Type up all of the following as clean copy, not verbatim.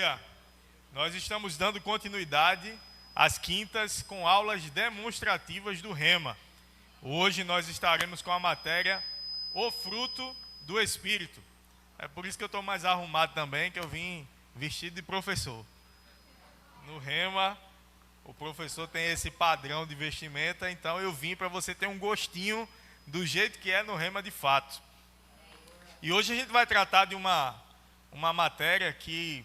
Aleluia! Nós estamos dando continuidade às quintas com aulas demonstrativas do Rema. Hoje nós estaremos com a matéria O Fruto do Espírito. É por isso que eu estou mais arrumado também, que eu vim vestido de professor. No Rema, o professor tem esse padrão de vestimenta, então eu vim para você ter um gostinho do jeito que é no Rema de fato. E hoje a gente vai tratar de uma matéria que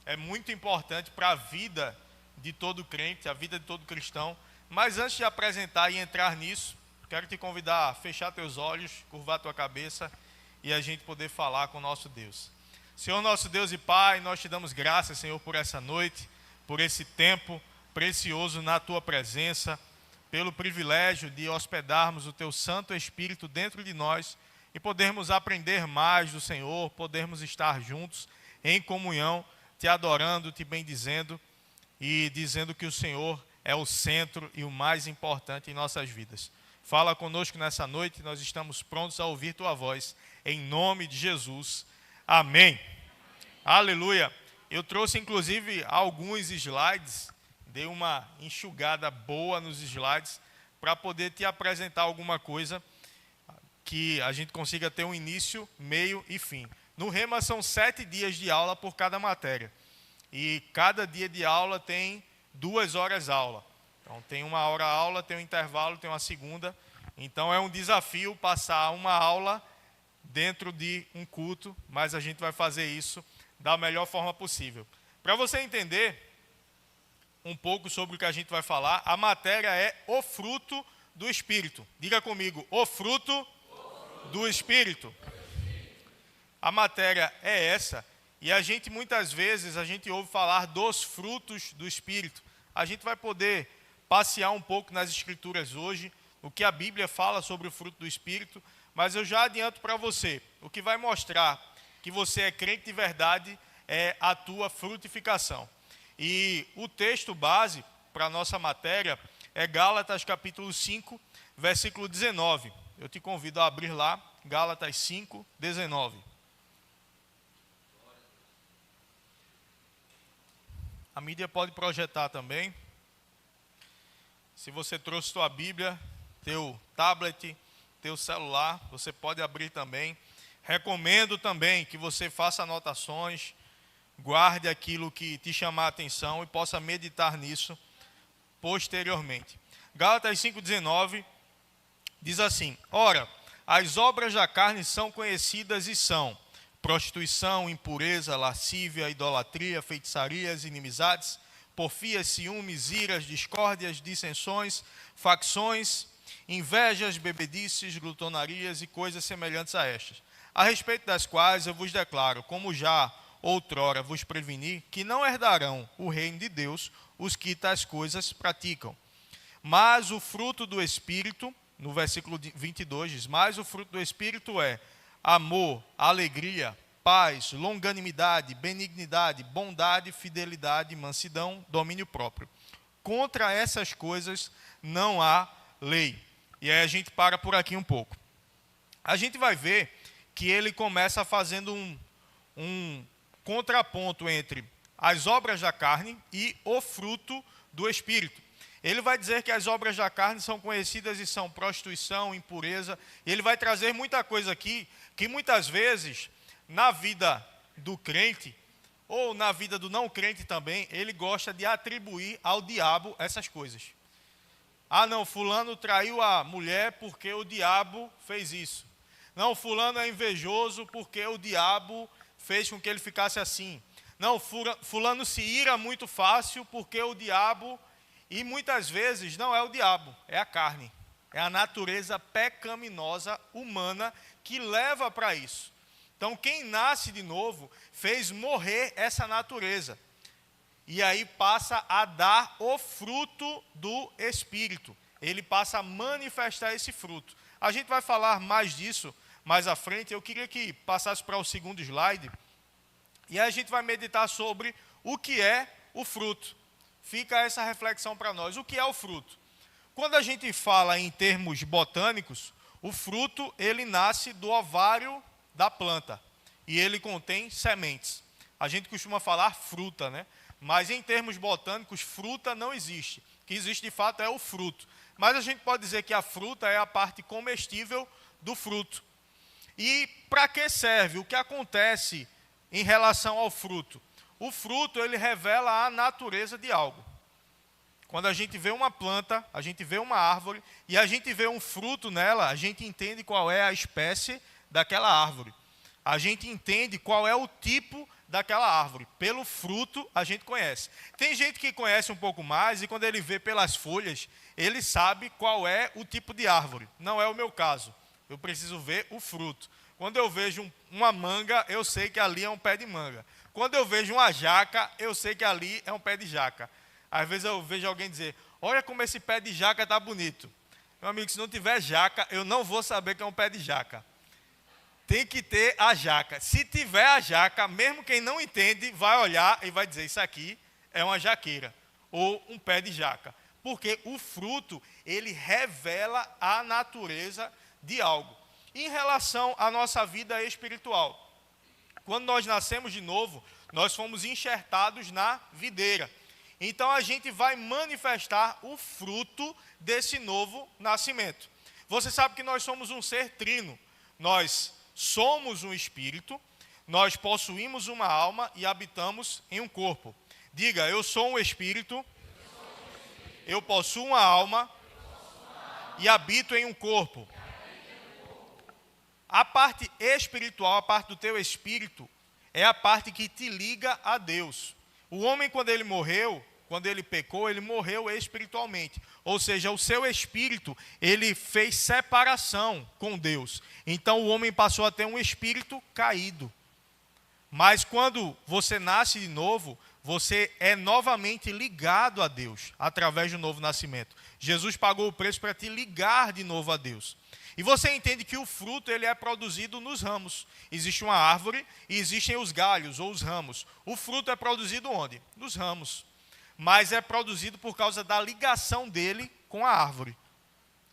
é muito importante para a vida de todo crente, a vida de todo cristão. Mas antes de apresentar e entrar nisso, quero te convidar a fechar teus olhos, curvar tua cabeça e a gente poder falar com o nosso Deus. Senhor nosso Deus e Pai, nós te damos graças, Senhor, por essa noite, por esse tempo precioso na tua presença, pelo privilégio de hospedarmos o teu Santo Espírito dentro de nós e podermos aprender mais do Senhor, podermos estar juntos em comunhão, te adorando, te bendizendo e dizendo que o Senhor é o centro e o mais importante em nossas vidas. Fala conosco nessa noite, nós estamos prontos a ouvir tua voz, em nome de Jesus. Amém. Aleluia. Eu trouxe inclusive alguns slides, dei uma enxugada boa nos slides para poder te apresentar alguma coisa que a gente consiga ter um início, meio e fim. No Rema são 7 dias de aula por cada matéria. E cada dia de aula tem 2 horas aula. Então tem 1 hora aula, tem um intervalo, tem uma segunda. Então é um desafio passar uma aula dentro de um culto, mas a gente vai fazer isso da melhor forma possível. Para você entender um pouco sobre o que a gente vai falar, a matéria é o fruto do Espírito. Diga comigo, o fruto do Espírito. A matéria é essa, e a gente muitas vezes, a gente ouve falar dos frutos do Espírito. A gente vai poder passear um pouco nas Escrituras hoje, o que a Bíblia fala sobre o fruto do Espírito, mas eu já adianto para você, o que vai mostrar que você é crente de verdade é a tua frutificação. E o texto base para a nossa matéria é Gálatas capítulo 5, versículo 19. Eu te convido a abrir lá, Gálatas 5, 19. A mídia pode projetar também. Se você trouxe sua Bíblia, teu tablet, teu celular, você pode abrir também. Recomendo também que você faça anotações, guarde aquilo que te chamar a atenção e possa meditar nisso posteriormente. Gálatas 5,19 diz assim: Ora, as obras da carne são conhecidas e são prostituição, impureza, lascívia, idolatria, feitiçarias, inimizades, porfias, ciúmes, iras, discórdias, dissensões, facções, invejas, bebedices, glutonarias e coisas semelhantes a estas, a respeito das quais eu vos declaro, como já outrora vos preveni, que não herdarão o reino de Deus os que tais coisas praticam. Mas o fruto do Espírito, no versículo 22 diz, mas o fruto do Espírito é amor, alegria, paz, longanimidade, benignidade, bondade, fidelidade, mansidão, domínio próprio. Contra essas coisas não há lei. E aí a gente para por aqui um pouco. A gente vai ver que ele começa fazendo um contraponto entre as obras da carne e o fruto do Espírito. Ele vai dizer que as obras da carne são conhecidas e são prostituição, impureza. E ele vai trazer muita coisa aqui que muitas vezes na vida do crente ou na vida do não crente também, ele gosta de atribuir ao diabo essas coisas. Ah não, fulano traiu a mulher porque o diabo fez isso. Não, fulano é invejoso porque o diabo fez com que ele ficasse assim. Não, fulano se ira muito fácil porque o diabo... E muitas vezes não é o diabo, é a carne. É a natureza pecaminosa humana que leva para isso. Então quem nasce de novo fez morrer essa natureza. E aí passa a dar o fruto do Espírito. Ele passa a manifestar esse fruto. A gente vai falar mais disso mais à frente. Eu queria que passasse para o segundo slide. E aí a gente vai meditar sobre o que é o fruto. Fica essa reflexão para nós. O que é o fruto? Quando a gente fala em termos botânicos, o fruto ele nasce do ovário da planta e ele contém sementes. a gente costuma falar fruta, né? Mas em termos botânicos, fruta não existe. O que existe de fato é o fruto. Mas a gente pode dizer que a fruta é a parte comestível do fruto. E para que serve? O que acontece em relação ao fruto? O fruto, ele revela a natureza de algo. Quando a gente vê uma planta, a gente vê uma árvore e a gente vê um fruto nela, a gente entende qual é a espécie daquela árvore. A gente entende qual é o tipo daquela árvore. Pelo fruto a gente conhece. Tem gente que conhece um pouco mais e quando ele vê pelas folhas, ele sabe qual é o tipo de árvore. Não é o meu caso. Eu preciso ver o fruto. Quando eu vejo uma manga, eu sei que ali é um pé de manga. Quando eu vejo uma jaca, eu sei que ali é um pé de jaca. Às vezes eu vejo alguém dizer, olha como esse pé de jaca está bonito. Meu amigo, se não tiver jaca, eu não vou saber que é um pé de jaca. Tem que ter a jaca. Se tiver a jaca, mesmo quem não entende, vai olhar e vai dizer, isso aqui é uma jaqueira. Ou um pé de jaca. Porque o fruto, ele revela a natureza de algo. Em relação à nossa vida espiritual, quando nós nascemos de novo, nós fomos enxertados na videira. Então a gente vai manifestar o fruto desse novo nascimento. Você sabe que nós somos um ser trino. Nós somos um espírito, nós possuímos uma alma e habitamos em um corpo. Diga, eu sou um espírito, eu possuo uma alma e habito em um corpo. A parte espiritual, a parte do teu espírito, é a parte que te liga a Deus. O homem, quando ele morreu, quando ele pecou, ele morreu espiritualmente. Ou seja, o seu espírito, ele fez separação com Deus. Então, o homem passou a ter um espírito caído. Mas quando você nasce de novo, você é novamente ligado a Deus, através do novo nascimento. Jesus pagou o preço para te ligar de novo a Deus. E você entende que o fruto ele é produzido nos ramos. Existe uma árvore e existem os galhos ou os ramos. O fruto é produzido onde? Nos ramos. Mas é produzido por causa da ligação dele com a árvore,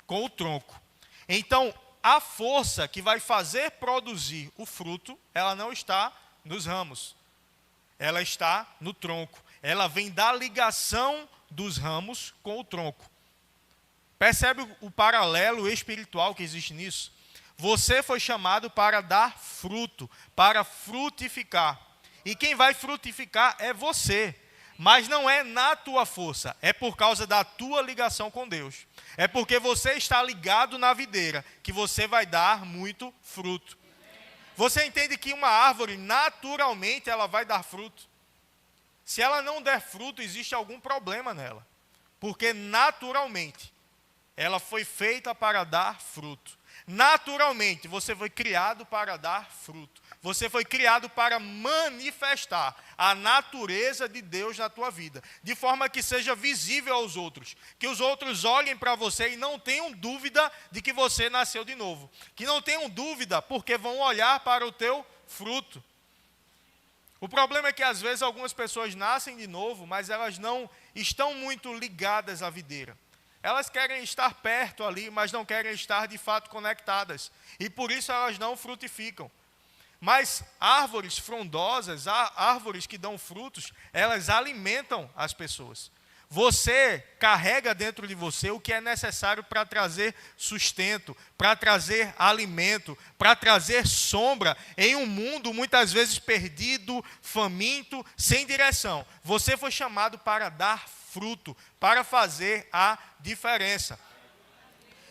com o tronco. Então, a força que vai fazer produzir o fruto, ela não está nos ramos. Ela está no tronco. Ela vem da ligação dos ramos com o tronco. Percebe o paralelo espiritual que existe nisso? Você foi chamado para dar fruto, para frutificar. E quem vai frutificar é você. Mas não é na tua força, é por causa da tua ligação com Deus. É porque você está ligado na videira que você vai dar muito fruto. Você entende que uma árvore, naturalmente, ela vai dar fruto. Se ela não der fruto, existe algum problema nela. Porque naturalmente, ela foi feita para dar fruto. Naturalmente, você foi criado para dar fruto. Você foi criado para manifestar a natureza de Deus na tua vida. De forma que seja visível aos outros. Que os outros olhem para você e não tenham dúvida de que você nasceu de novo. Que não tenham dúvida porque vão olhar para o teu fruto. O problema é que às vezes algumas pessoas nascem de novo, mas elas não estão muito ligadas à videira. Elas querem estar perto ali, mas não querem estar de fato conectadas. E por isso elas não frutificam. Mas árvores frondosas, árvores que dão frutos, elas alimentam as pessoas. Você carrega dentro de você o que é necessário para trazer sustento, para trazer alimento, para trazer sombra em um mundo muitas vezes perdido, faminto, sem direção. Você foi chamado para dar fruto, para fazer a diferença.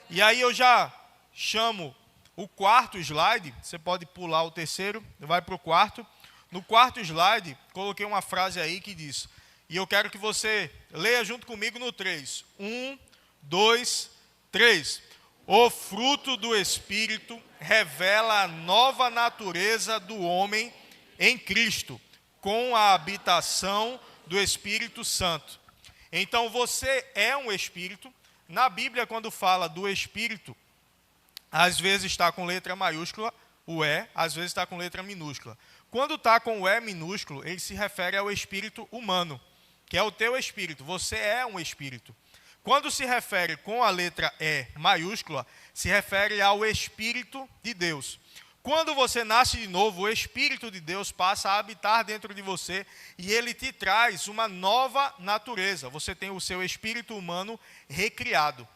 E aí eu já chamo o quarto slide, você pode pular o terceiro, vai para o quarto. No quarto slide, coloquei uma frase aí que diz, e eu quero que você leia junto comigo no 3. 1, 2, 3. O fruto do Espírito revela a nova natureza do homem em Cristo, com a habitação do Espírito Santo. Então você é um Espírito. Na Bíblia, quando fala do Espírito, às vezes está com letra maiúscula, o E, às vezes está com letra minúscula. Quando está com o E minúsculo, ele se refere ao espírito humano, que é o teu espírito. Você é um espírito. Quando se refere com a letra E maiúscula, se refere ao Espírito de Deus. Quando você nasce de novo, o Espírito de Deus passa a habitar dentro de você e ele te traz uma nova natureza. Você tem o seu espírito humano recriado.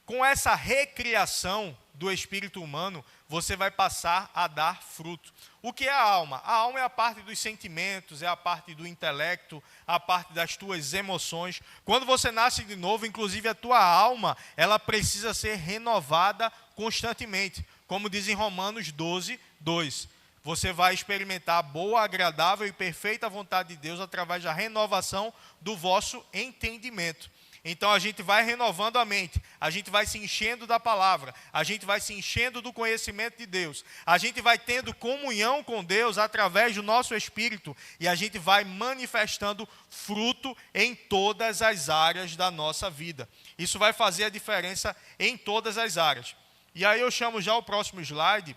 Com essa recriação do espírito humano, você vai passar a dar fruto. O que é a alma? A alma é a parte dos sentimentos, é a parte do intelecto, a parte das tuas emoções. Quando você nasce de novo, inclusive a tua alma, ela precisa ser renovada constantemente. Como diz em Romanos 12, 2. Você vai experimentar a boa, agradável e perfeita vontade de Deus através da renovação do vosso entendimento. Então a gente vai renovando a mente, a gente vai se enchendo da palavra, a gente vai se enchendo do conhecimento de Deus, a gente vai tendo comunhão com Deus através do nosso espírito e a gente vai manifestando fruto em todas as áreas da nossa vida. Isso vai fazer a diferença em todas as áreas. E aí eu chamo já o próximo slide,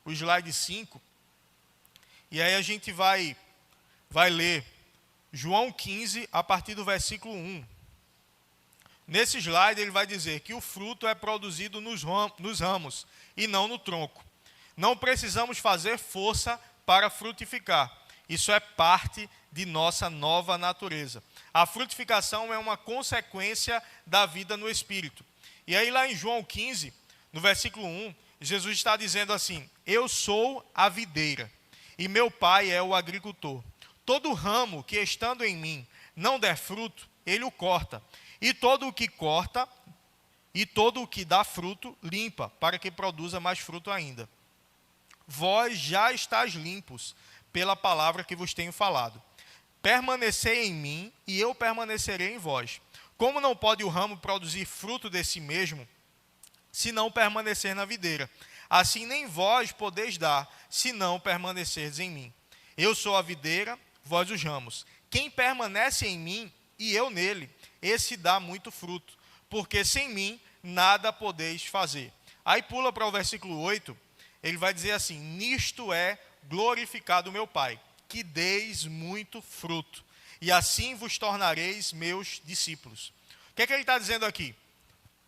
o slide 5, e aí a gente vai ler João 15, a partir do versículo 1. Nesse slide ele vai dizer que o fruto é produzido nos ramos e não no tronco. Não precisamos fazer força para frutificar. Isso é parte de nossa nova natureza. A frutificação é uma consequência da vida no Espírito. E aí lá em João 15, no versículo 1, Jesus está dizendo assim: eu sou a videira e meu pai é o agricultor. Todo ramo que estando em mim não der fruto, ele o corta. E todo o que corta, e todo o que dá fruto, limpa, para que produza mais fruto ainda. Vós já estáis limpos pela palavra que vos tenho falado. Permanecei em mim, e eu permanecerei em vós. Como não pode o ramo produzir fruto de si mesmo, se não permanecer na videira? Assim nem vós podeis dar, se não permanecerdes em mim. Eu sou a videira, vós os ramos. Quem permanece em mim, e eu nele, esse dá muito fruto, porque sem mim nada podeis fazer. Aí pula para o versículo 8, ele vai dizer assim: nisto é glorificado o meu Pai, que deis muito fruto, e assim vos tornareis meus discípulos. O que é que ele está dizendo aqui?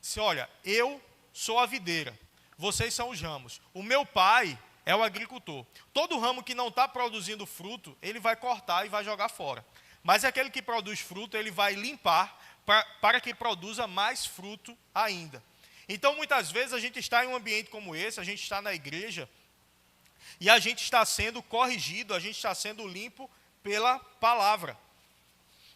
Diz, olha, eu sou a videira, vocês são os ramos, o meu Pai é o agricultor. Todo ramo que não está produzindo fruto, ele vai cortar e vai jogar fora. Mas aquele que produz fruto, ele vai limpar para que produza mais fruto ainda. Então, muitas vezes, a gente está em um ambiente como esse, a gente está na igreja, e a gente está sendo corrigido, a gente está sendo limpo pela palavra.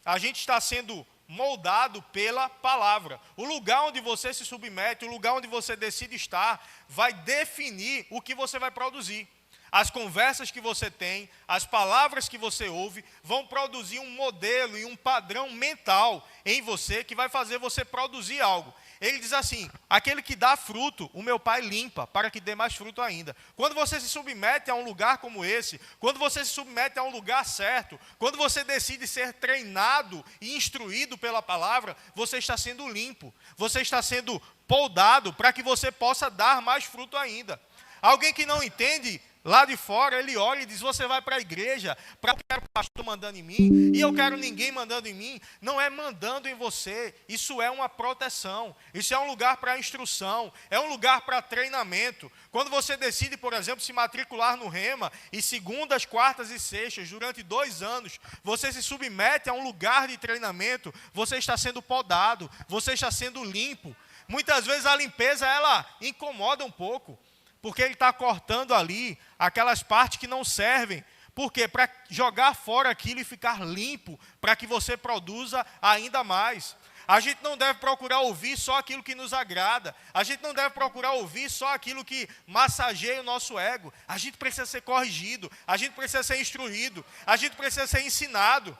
A gente está sendo moldado pela palavra. O lugar onde você se submete, o lugar onde você decide estar, vai definir o que você vai produzir. As conversas que você tem, as palavras que você ouve, vão produzir um modelo e um padrão mental em você que vai fazer você produzir algo. Ele diz assim: aquele que dá fruto, o meu Pai limpa, para que dê mais fruto ainda. Quando você se submete a um lugar como esse, quando você se submete a um lugar certo, quando você decide ser treinado e instruído pela palavra, você está sendo limpo, você está sendo poldado para que você possa dar mais fruto ainda. Alguém que não entende, lá de fora, ele olha e diz: você vai para a igreja, para eu quero o pastor mandando em mim, e eu quero ninguém mandando em mim. Não é mandando em você, isso é uma proteção, isso é um lugar para instrução, é um lugar para treinamento. Quando você decide, por exemplo, se matricular no Rema, e segundas, quartas e sextas, durante 2 anos, você se submete a um lugar de treinamento, você está sendo podado, você está sendo limpo. Muitas vezes a limpeza, ela incomoda um pouco, porque ele está cortando ali aquelas partes que não servem. Por quê? Para jogar fora aquilo e ficar limpo, para que você produza ainda mais. A gente não deve procurar ouvir só aquilo que nos agrada. A gente não deve procurar ouvir só aquilo que massageia o nosso ego. A gente precisa ser corrigido, a gente precisa ser instruído, a gente precisa ser ensinado.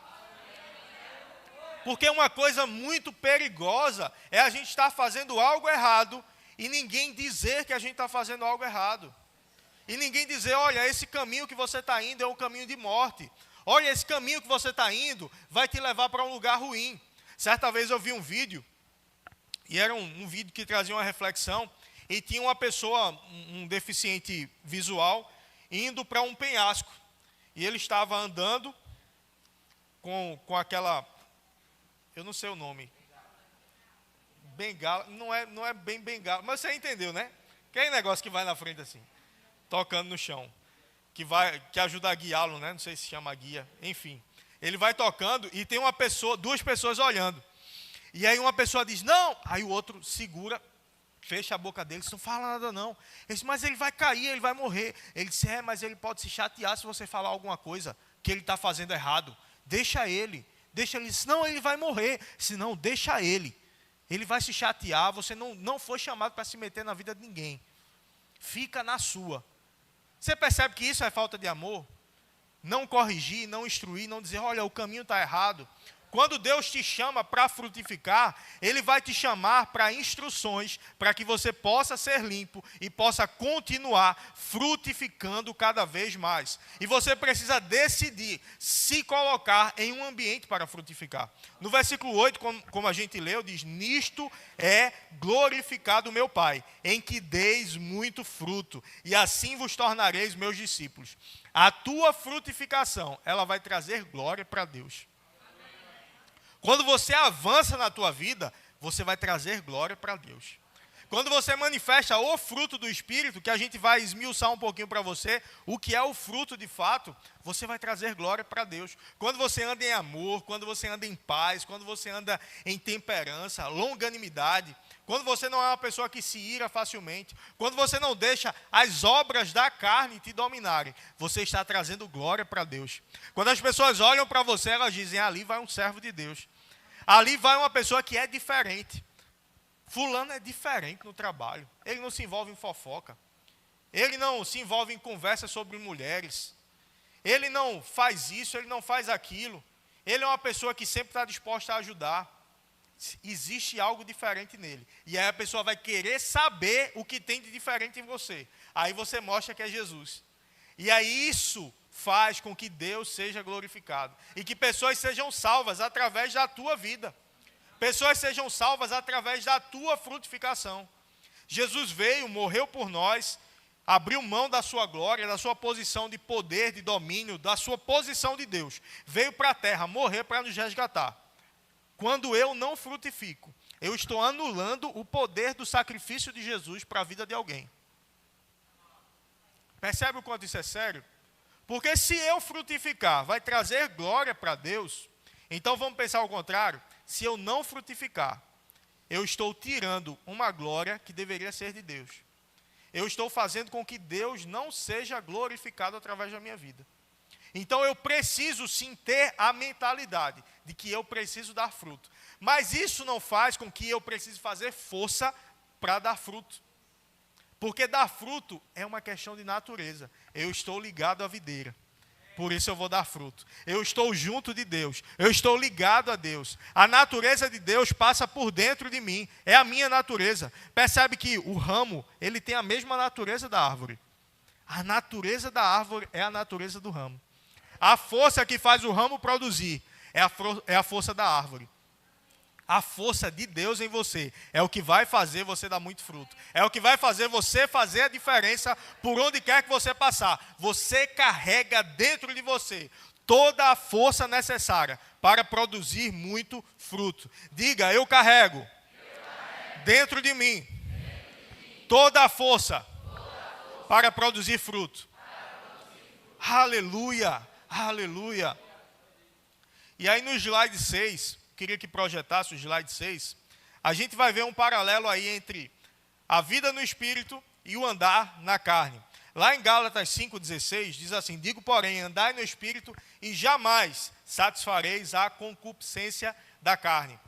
Porque uma coisa muito perigosa é a gente estar fazendo algo errado e ninguém dizer que a gente está fazendo algo errado. E ninguém dizer: olha, esse caminho que você está indo é um caminho de morte. Olha, esse caminho que você está indo vai te levar para um lugar ruim. Certa vez eu vi um vídeo, e era um vídeo que trazia uma reflexão, e tinha uma pessoa, um deficiente visual, indo para um penhasco. E ele estava andando com aquela, eu não sei o nome, bengala, não é bem bengala, mas você entendeu, né? Aquele negócio que vai na frente assim. tocando no chão, que ajuda a guiá-lo, né? Não sei se chama guia, enfim. Ele vai tocando e tem duas pessoas olhando. E aí uma pessoa diz, não, aí o outro segura, fecha a boca dele, não fala nada não. Ele diz, mas ele vai cair, ele vai morrer. Ele disse, mas ele pode se chatear se você falar alguma coisa que ele está fazendo errado. Deixa ele. Senão ele vai morrer. Se não, deixa ele. Ele vai se chatear, você não foi chamado para se meter na vida de ninguém. Fica na sua. Você percebe que isso é falta de amor? Não corrigir, não instruir, não dizer, olha, o caminho está errado. Quando Deus te chama para frutificar, Ele vai te chamar para instruções, para que você possa ser limpo e possa continuar frutificando cada vez mais. E você precisa decidir se colocar em um ambiente para frutificar. No versículo 8, como a gente leu, diz, nisto é glorificado o meu Pai, em que deis muito fruto, e assim vos tornareis meus discípulos. A tua frutificação, ela vai trazer glória para Deus. Quando você avança na tua vida, você vai trazer glória para Deus. Quando você manifesta o fruto do Espírito, que a gente vai esmiuçar um pouquinho para você, o que é o fruto de fato, você vai trazer glória para Deus. Quando você anda em amor, quando você anda em paz, quando você anda em temperança, longanimidade, quando você não é uma pessoa que se ira facilmente, quando você não deixa as obras da carne te dominarem, você está trazendo glória para Deus. Quando as pessoas olham para você, elas dizem, ali vai um servo de Deus. Ali vai uma pessoa que é diferente. Fulano é diferente no trabalho. Ele não se envolve em fofoca. Ele não se envolve em conversa sobre mulheres. Ele não faz isso, ele não faz aquilo. Ele é uma pessoa que sempre está disposta a ajudar. Existe algo diferente nele. E aí a pessoa vai querer saber o que tem de diferente em você. Aí você mostra que é Jesus. E aí isso faz com que Deus seja glorificado. E que pessoas sejam salvas através da tua vida. Pessoas sejam salvas através da tua frutificação. Jesus veio, morreu por nós, abriu mão da sua glória, da sua posição de poder, de domínio, da sua posição de Deus. Veio para a terra, morrer para nos resgatar. Quando eu não frutifico, eu estou anulando o poder do sacrifício de Jesus para a vida de alguém. Percebe o quanto isso é sério? Porque se eu frutificar, vai trazer glória para Deus. Então vamos pensar ao contrário. Se eu não frutificar, eu estou tirando uma glória que deveria ser de Deus. Eu estou fazendo com que Deus não seja glorificado através da minha vida. Então eu preciso sim ter a mentalidade de que eu preciso dar fruto. Mas isso não faz com que eu precise fazer força para dar fruto. Porque dar fruto é uma questão de natureza. Eu estou ligado à videira. Por isso eu vou dar fruto. Eu estou junto de Deus. Eu estou ligado a Deus. A natureza de Deus passa por dentro de mim. É a minha natureza. Percebe que o ramo, ele tem a mesma natureza da árvore. A natureza da árvore é a natureza do ramo. A força que faz o ramo produzir é a força da árvore. A força de Deus em você é o que vai fazer você dar muito fruto. É o que vai fazer você fazer a diferença por onde quer que você passar. Você carrega dentro de você toda a força necessária para produzir muito fruto. Diga, eu carrego dentro de mim toda a força para produzir fruto. Aleluia, aleluia. E aí no slide 6... queria que projetasse o slide 6, a gente vai ver um paralelo aí entre a vida no Espírito e o andar na carne. Lá em Gálatas 5,16, diz assim, digo, porém, andai no Espírito e jamais satisfareis a concupiscência da carne.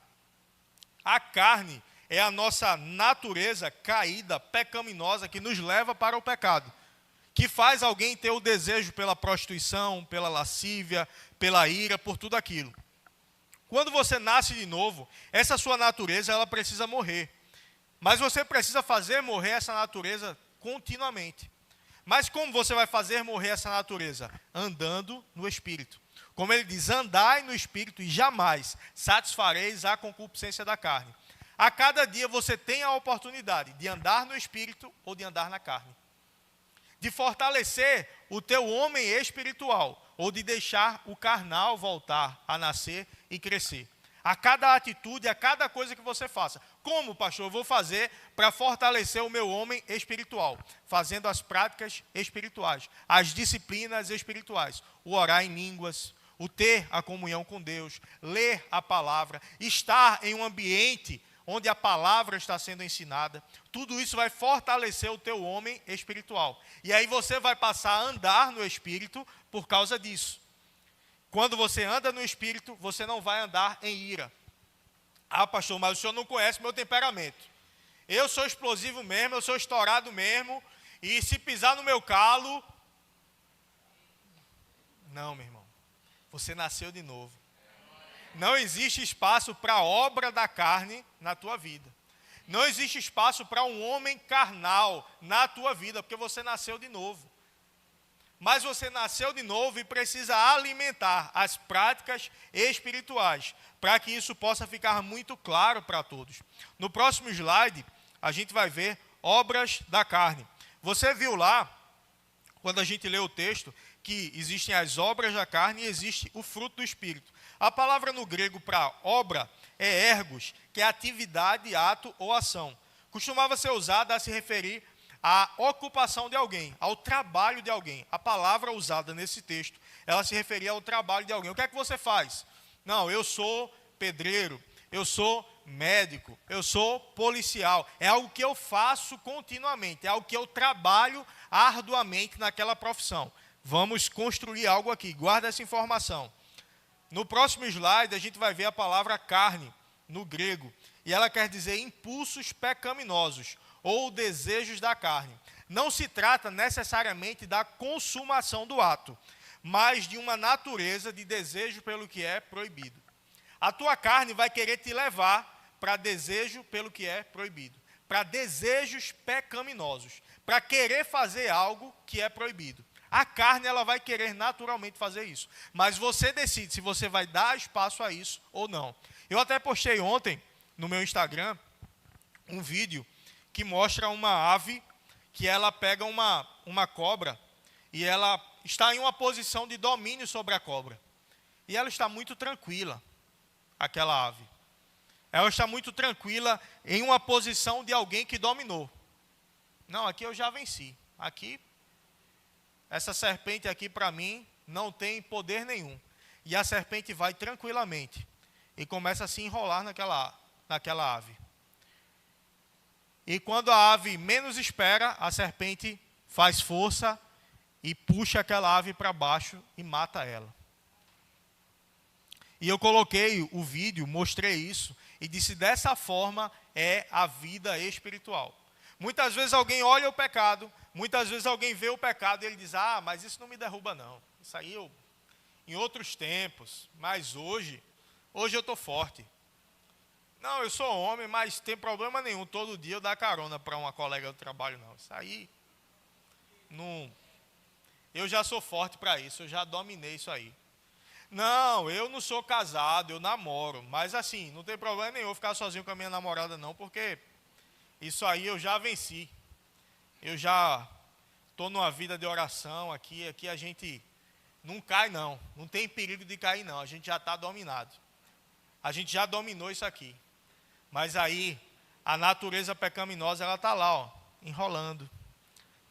A carne é a nossa natureza caída, pecaminosa, que nos leva para o pecado, que faz alguém ter o desejo pela prostituição, pela lascívia, pela ira, por tudo aquilo. Quando você nasce de novo, essa sua natureza, ela precisa morrer. Mas você precisa fazer morrer essa natureza continuamente. Mas como você vai fazer morrer essa natureza? Andando no Espírito. Como ele diz, andai no Espírito e jamais satisfareis a concupiscência da carne. A cada dia você tem a oportunidade de andar no Espírito ou de andar na carne. De fortalecer o teu homem espiritual ou de deixar o carnal voltar a nascer e crescer. A cada atitude, a cada coisa que você faça, Como, pastor? Eu vou fazer para fortalecer o meu homem espiritual, fazendo as práticas espirituais, as disciplinas espirituais, o orar em línguas, o ter a comunhão com Deus, ler a palavra, estar em um ambiente onde a palavra está sendo ensinada. Tudo isso vai fortalecer o teu homem espiritual. E aí você vai passar a andar no Espírito por causa disso. Quando você anda no Espírito, você não vai andar em ira. Ah, pastor, mas o senhor não conhece meu temperamento. Eu sou explosivo mesmo, eu sou estourado mesmo, e se pisar no meu calo... Não, meu irmão. Você nasceu de novo. Não existe espaço para a obra da carne na tua vida. Não existe espaço para um homem carnal na tua vida, porque você nasceu de novo. Mas você nasceu de novo e precisa alimentar as práticas espirituais, para que isso possa ficar muito claro para todos. No próximo slide, a gente vai ver obras da carne. Você viu lá, quando a gente lê o texto, que existem as obras da carne e existe o fruto do Espírito. A palavra no grego para obra é ergos, que é atividade, ato ou ação. Costumava ser usada a se referir à ocupação de alguém, ao trabalho de alguém. A palavra usada nesse texto, ela se referia ao trabalho de alguém. O que é que você faz? Não, eu sou pedreiro, eu sou médico, eu sou policial. É algo que eu faço continuamente, é algo que eu trabalho arduamente naquela profissão. Vamos construir algo aqui, guarda essa informação. No próximo slide, a gente vai ver a palavra carne, no grego, e ela quer dizer impulsos pecaminosos, ou desejos da carne. Não se trata necessariamente da consumação do ato, mas de uma natureza de desejo pelo que é proibido. A tua carne vai querer te levar para desejo pelo que é proibido, para desejos pecaminosos, para querer fazer algo que é proibido. A carne, ela vai querer naturalmente fazer isso. Mas você decide se você vai dar espaço a isso ou não. Eu até postei ontem no meu Instagram um vídeo que mostra uma ave que ela pega uma cobra e ela está em uma posição de domínio sobre a cobra. E ela está muito tranquila, aquela ave. Ela está muito tranquila em uma posição de alguém que dominou. Não, aqui eu já venci. Aqui... essa serpente aqui para mim não tem poder nenhum. E a serpente vai tranquilamente e começa a se enrolar naquela ave. E quando a ave menos espera, a serpente faz força e puxa aquela ave para baixo e mata ela. E eu coloquei o vídeo, mostrei isso e disse: dessa forma é a vida espiritual. Muitas vezes alguém olha o pecado, muitas vezes alguém vê o pecado e ele diz: ah, mas isso não me derruba não. Isso aí eu, em outros tempos, mas hoje eu estou forte. Não, eu sou homem, mas tem problema nenhum. Todo dia eu dar carona para uma colega do trabalho, não. Isso aí, não, eu já sou forte para isso, eu já dominei isso aí. Não, eu não sou casado, eu namoro. Mas assim, não tem problema nenhum eu ficar sozinho com a minha namorada não, porque... isso aí eu já venci. Eu já estou numa vida de oração aqui a gente não cai não. Não tem perigo de cair não. A gente já está dominado. A gente já dominou isso aqui. Mas aí a natureza pecaminosa ela está lá, ó, enrolando,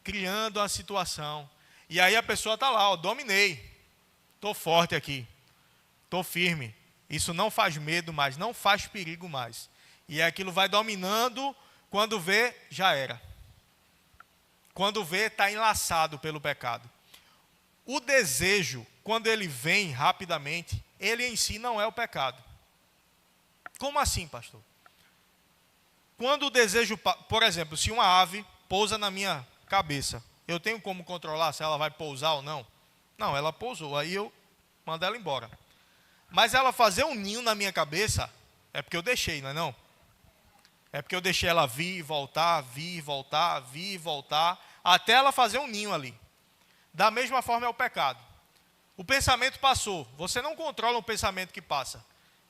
criando uma situação. E aí a pessoa está lá, ó, dominei. Estou forte aqui. Estou firme. Isso não faz medo mais, não faz perigo mais. E aquilo vai dominando. Quando vê, já era. Quando vê, está enlaçado pelo pecado. O desejo, quando ele vem rapidamente, ele em si não é o pecado. Como assim, pastor? Quando o desejo, por exemplo, se uma ave pousa na minha cabeça, eu tenho como controlar se ela vai pousar ou não? Não, ela pousou, aí eu mando ela embora. Mas ela fazer um ninho na minha cabeça, é porque eu deixei, não é não? É porque eu deixei ela vir e voltar, vir e voltar, vir e voltar, até ela fazer um ninho ali. Da mesma forma é o pecado. O pensamento passou. Você não controla o pensamento que passa.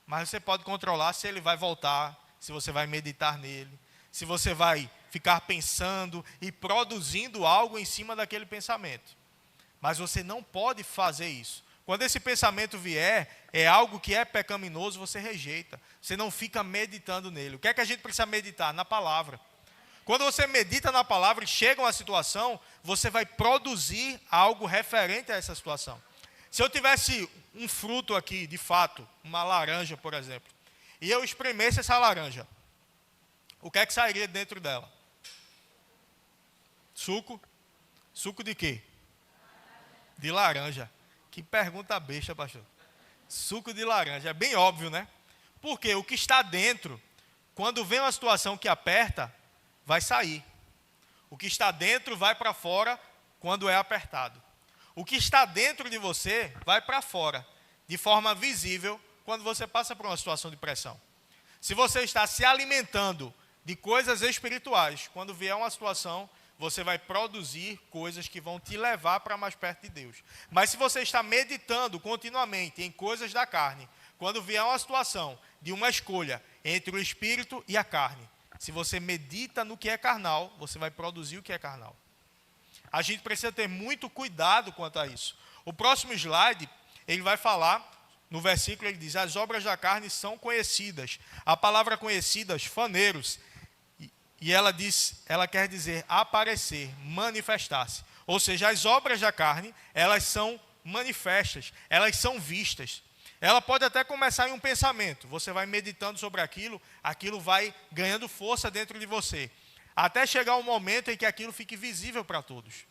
Mas você pode controlar se ele vai voltar, se você vai meditar nele, se você vai ficar pensando e produzindo algo em cima daquele pensamento. Mas você não pode fazer isso. Quando esse pensamento vier, é algo que é pecaminoso, você rejeita. Você não fica meditando nele. O que é que a gente precisa meditar? Na palavra. Quando você medita na palavra e chega uma situação, você vai produzir algo referente a essa situação. Se eu tivesse um fruto aqui, de fato, uma laranja, por exemplo, e eu espremesse essa laranja, o que é que sairia dentro dela? Suco? Suco de quê? De laranja. Que pergunta besta, pastor. Suco de laranja. É bem óbvio, né? Porque o que está dentro, quando vem uma situação que aperta, vai sair. O que está dentro vai para fora quando é apertado. O que está dentro de você vai para fora, de forma visível, quando você passa por uma situação de pressão. Se você está se alimentando de coisas espirituais, quando vier uma situação, você vai produzir coisas que vão te levar para mais perto de Deus. Mas se você está meditando continuamente em coisas da carne, quando vier uma situação de uma escolha entre o espírito e a carne, se você medita no que é carnal, você vai produzir o que é carnal. A gente precisa ter muito cuidado quanto a isso. O próximo slide, ele vai falar, no versículo ele diz, as obras da carne são conhecidas. A palavra conhecidas, faneiros, e ela quer dizer aparecer, manifestar-se. Ou seja, as obras da carne, elas são manifestas, elas são vistas. Ela pode até começar em um pensamento. Você vai meditando sobre aquilo, aquilo vai ganhando força dentro de você. Até chegar um momento em que aquilo fique visível para todos.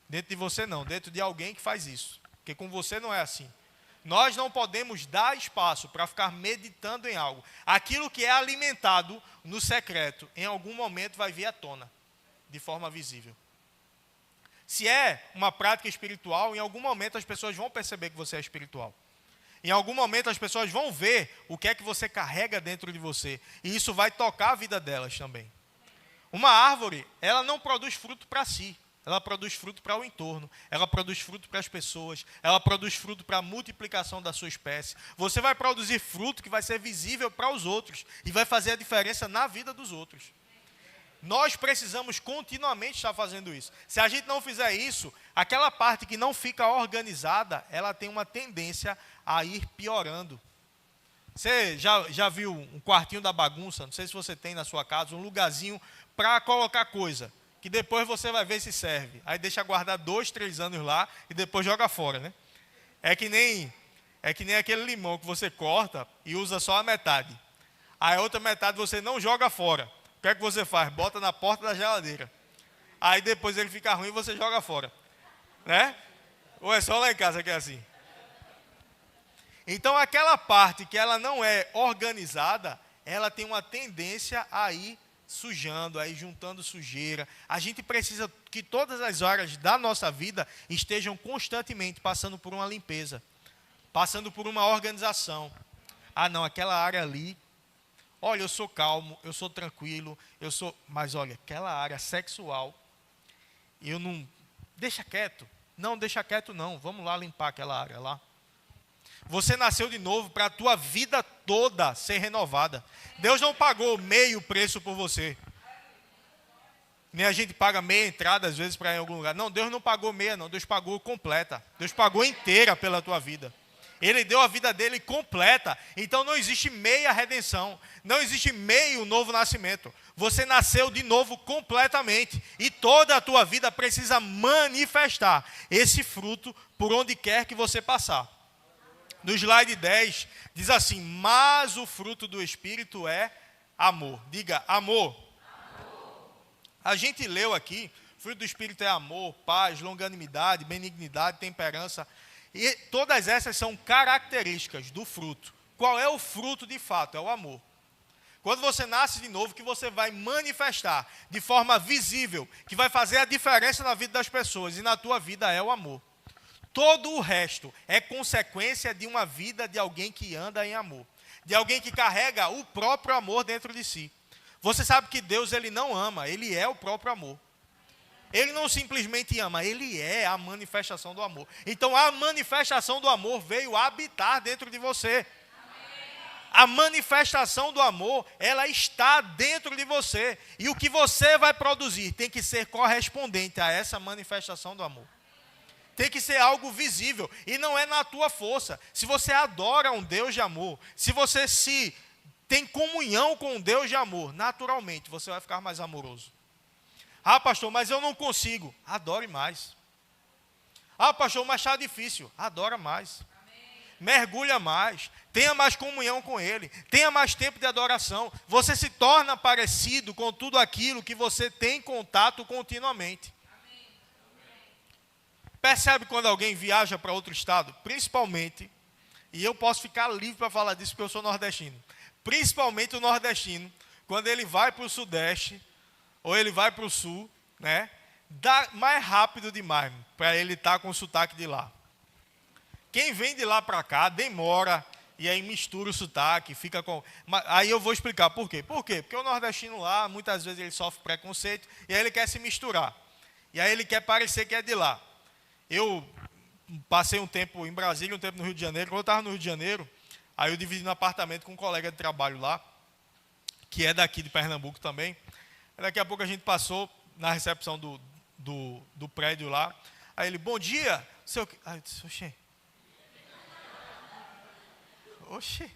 Dentro de você não, dentro de alguém que faz isso. Porque com você não é assim. Nós não podemos dar espaço para ficar meditando em algo. Aquilo que é alimentado no secreto, em algum momento vai vir à tona, de forma visível. Se é uma prática espiritual, em algum momento as pessoas vão perceber que você é espiritual. Em algum momento as pessoas vão ver o que é que você carrega dentro de você. E isso vai tocar a vida delas também. Uma árvore, ela não produz fruto para si. Ela produz fruto para o entorno. Ela produz fruto para as pessoas. Ela produz fruto para a multiplicação da sua espécie. Você vai produzir fruto que vai ser visível para os outros. E vai fazer a diferença na vida dos outros. Nós precisamos continuamente estar fazendo isso. Se a gente não fizer isso, aquela parte que não fica organizada, ela tem uma tendência a ir piorando. Você já viu um quartinho da bagunça? Não sei se você tem na sua casa, um lugarzinho para colocar coisa, que depois você vai ver se serve. Aí deixa guardar 2, 3 anos lá e depois joga fora, né? É que nem aquele limão que você corta e usa só a metade. Aí a outra metade você não joga fora. O que é que você faz? Bota na porta da geladeira. Aí depois ele fica ruim e você joga fora. Né? Ou é só lá em casa que é assim? Então aquela parte que ela não é organizada, ela tem uma tendência a ir sujando, aí juntando sujeira. A gente precisa que todas as áreas da nossa vida estejam constantemente passando por uma limpeza, passando por uma organização. Ah não, aquela área ali, olha, eu sou calmo, eu sou tranquilo, mas olha, aquela área sexual, eu não, deixa quieto, não, vamos lá limpar aquela área lá. Você nasceu de novo para a tua vida toda ser renovada. Deus não pagou meio preço por você. Nem a gente paga meia entrada às vezes para ir em algum lugar. Não, Deus não pagou meia não, Deus pagou completa. Deus pagou inteira pela tua vida. Ele deu a vida dele completa. Então não existe meia redenção. Não existe meio novo nascimento. Você nasceu de novo completamente. E toda a tua vida precisa manifestar esse fruto por onde quer que você passar. No slide 10, diz assim, mas o fruto do Espírito é amor. Diga, amor. A gente leu aqui, o fruto do Espírito é amor, paz, longanimidade, benignidade, temperança. E todas essas são características do fruto. Qual é o fruto de fato? É o amor. Quando você nasce de novo, que você vai manifestar de forma visível, que vai fazer a diferença na vida das pessoas, e na tua vida é o amor. Todo o resto é consequência de uma vida de alguém que anda em amor. De alguém que carrega o próprio amor dentro de si. Você sabe que Deus ele não ama, ele é o próprio amor. Ele não simplesmente ama, ele é a manifestação do amor. Então a manifestação do amor veio habitar dentro de você. A manifestação do amor, ela está dentro de você. E o que você vai produzir tem que ser correspondente a essa manifestação do amor. Tem que ser algo visível. E não é na tua força. Se você adora um Deus de amor, se você se tem comunhão com um Deus de amor, naturalmente você vai ficar mais amoroso. Ah, pastor, mas eu não consigo. Adore mais. Ah, pastor, mas está difícil. Adora mais. Mergulha mais. Tenha mais comunhão com Ele. Tenha mais tempo de adoração. Você se torna parecido com tudo aquilo que você tem contato continuamente. Percebe quando alguém viaja para outro estado? Principalmente, e eu posso ficar livre para falar disso porque eu sou nordestino. Principalmente o nordestino, quando ele vai para o sudeste, ou ele vai para o sul, né? Dá mais rápido demais para ele estar com o sotaque de lá. Quem vem de lá para cá demora, e aí mistura o sotaque, fica com... Aí eu vou explicar por quê. Por quê? Porque o nordestino lá, muitas vezes ele sofre preconceito, e aí ele quer se misturar. E aí ele quer parecer que é de lá. Eu passei um tempo em Brasília, um tempo no Rio de Janeiro. Quando eu estava no Rio de Janeiro, aí eu dividi um apartamento com um colega de trabalho lá, que é daqui de Pernambuco também. Daqui a pouco a gente passou na recepção do prédio lá. Aí ele, bom dia. Seu... Aí eu disse, oxê. Oxê.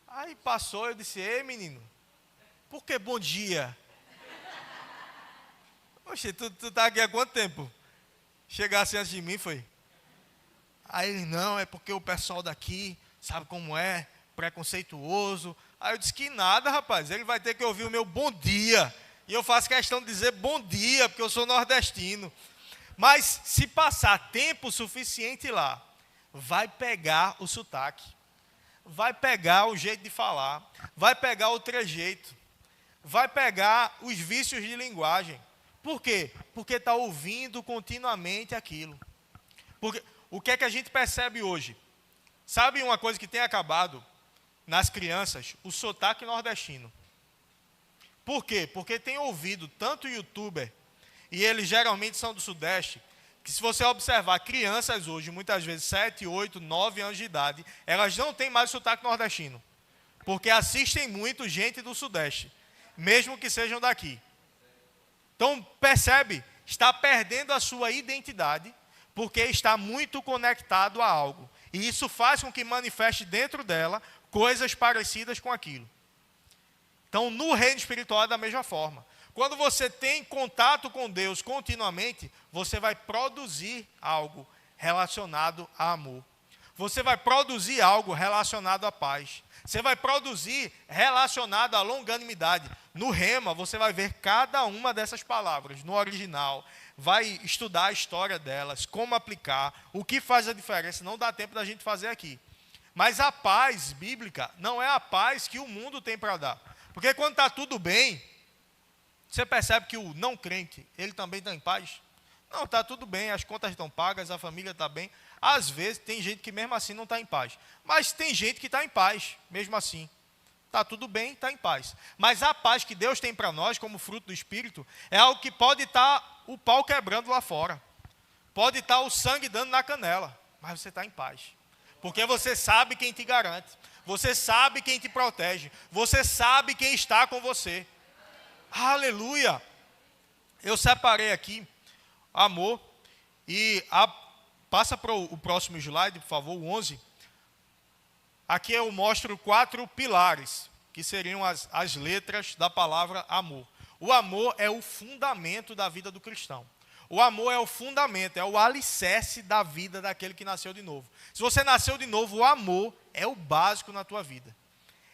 Aí passou, eu disse, ei menino, por que bom dia? Oxê, tu tá aqui há quanto tempo? Chegasse antes de mim, foi? Aí ele, não, é porque o pessoal daqui, sabe como é, preconceituoso. Aí eu disse que nada, rapaz, ele vai ter que ouvir o meu bom dia. E eu faço questão de dizer bom dia, porque eu sou nordestino. Mas se passar tempo suficiente lá, vai pegar o sotaque, vai pegar o jeito de falar, vai pegar o trejeito, vai pegar os vícios de linguagem. Por quê? Porque está ouvindo continuamente aquilo. Porque, o que é que a gente percebe hoje? Sabe uma coisa que tem acabado nas crianças? O sotaque nordestino. Por quê? Porque tem ouvido tanto youtuber, e eles geralmente são do Sudeste, que se você observar crianças hoje, muitas vezes 7, 8, 9 anos de idade, elas não têm mais o sotaque nordestino. Porque assistem muito gente do Sudeste, mesmo que sejam daqui. Então, percebe, está perdendo a sua identidade, porque está muito conectado a algo. E isso faz com que manifeste dentro dela coisas parecidas com aquilo. Então, no reino espiritual é da mesma forma. Quando você tem contato com Deus continuamente, você vai produzir algo relacionado a amor. Você vai produzir algo relacionado à paz. Você vai produzir relacionado à longanimidade. No Rema, você vai ver cada uma dessas palavras no original. Vai estudar a história delas, como aplicar, o que faz a diferença. Não dá tempo da gente fazer aqui. Mas a paz bíblica não é a paz que o mundo tem para dar. Porque quando está tudo bem, você percebe que o não crente, ele também está em paz? Não, está tudo bem, as contas estão pagas, a família está bem. Às vezes tem gente que mesmo assim não está em paz. Mas tem gente que está em paz, mesmo assim. Está tudo bem, está em paz. Mas a paz que Deus tem para nós, como fruto do Espírito, é algo que pode estar o pau quebrando lá fora. Pode estar o sangue dando na canela. Mas você está em paz. Porque você sabe quem te garante. Você sabe quem te protege. Você sabe quem está com você. Aleluia! Eu separei aqui amor e passa para o próximo slide, por favor, o 11. Aqui eu mostro 4 pilares, que seriam as letras da palavra amor. O amor é o fundamento da vida do cristão. O amor é o fundamento, é o alicerce da vida daquele que nasceu de novo. Se você nasceu de novo, o amor é o básico na tua vida.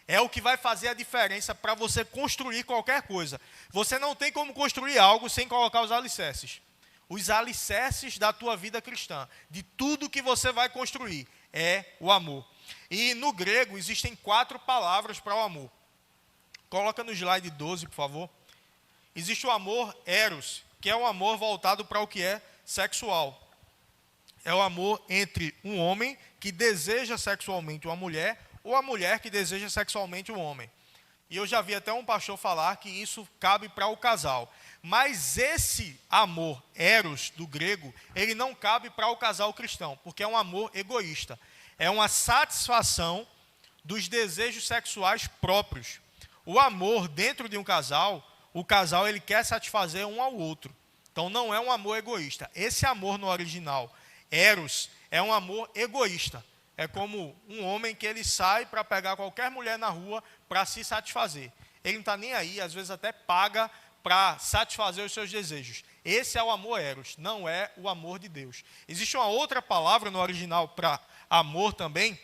É o que vai fazer a diferença para você construir qualquer coisa. Você não tem como construir algo sem colocar os alicerces. Os alicerces da tua vida cristã, de tudo que você vai construir, é o amor. E no grego existem 4 palavras para o amor. Coloca no slide 12, por favor. Existe o amor eros, que é um amor voltado para o que é sexual. É o amor entre um homem que deseja sexualmente uma mulher, ou a mulher que deseja sexualmente um homem. E eu já vi até um pastor falar que isso cabe para o casal. Mas esse amor, eros, do grego, ele não cabe para o casal cristão, porque é um amor egoísta. É uma satisfação dos desejos sexuais próprios. O amor dentro de um casal, o casal ele quer satisfazer um ao outro. Então não é um amor egoísta. Esse amor no original, eros, é um amor egoísta. É como um homem que ele sai para pegar qualquer mulher na rua para se satisfazer. Ele não está nem aí, às vezes até paga para satisfazer os seus desejos. Esse é o amor eros, não é o amor de Deus. Existe uma outra palavra no original para amor também,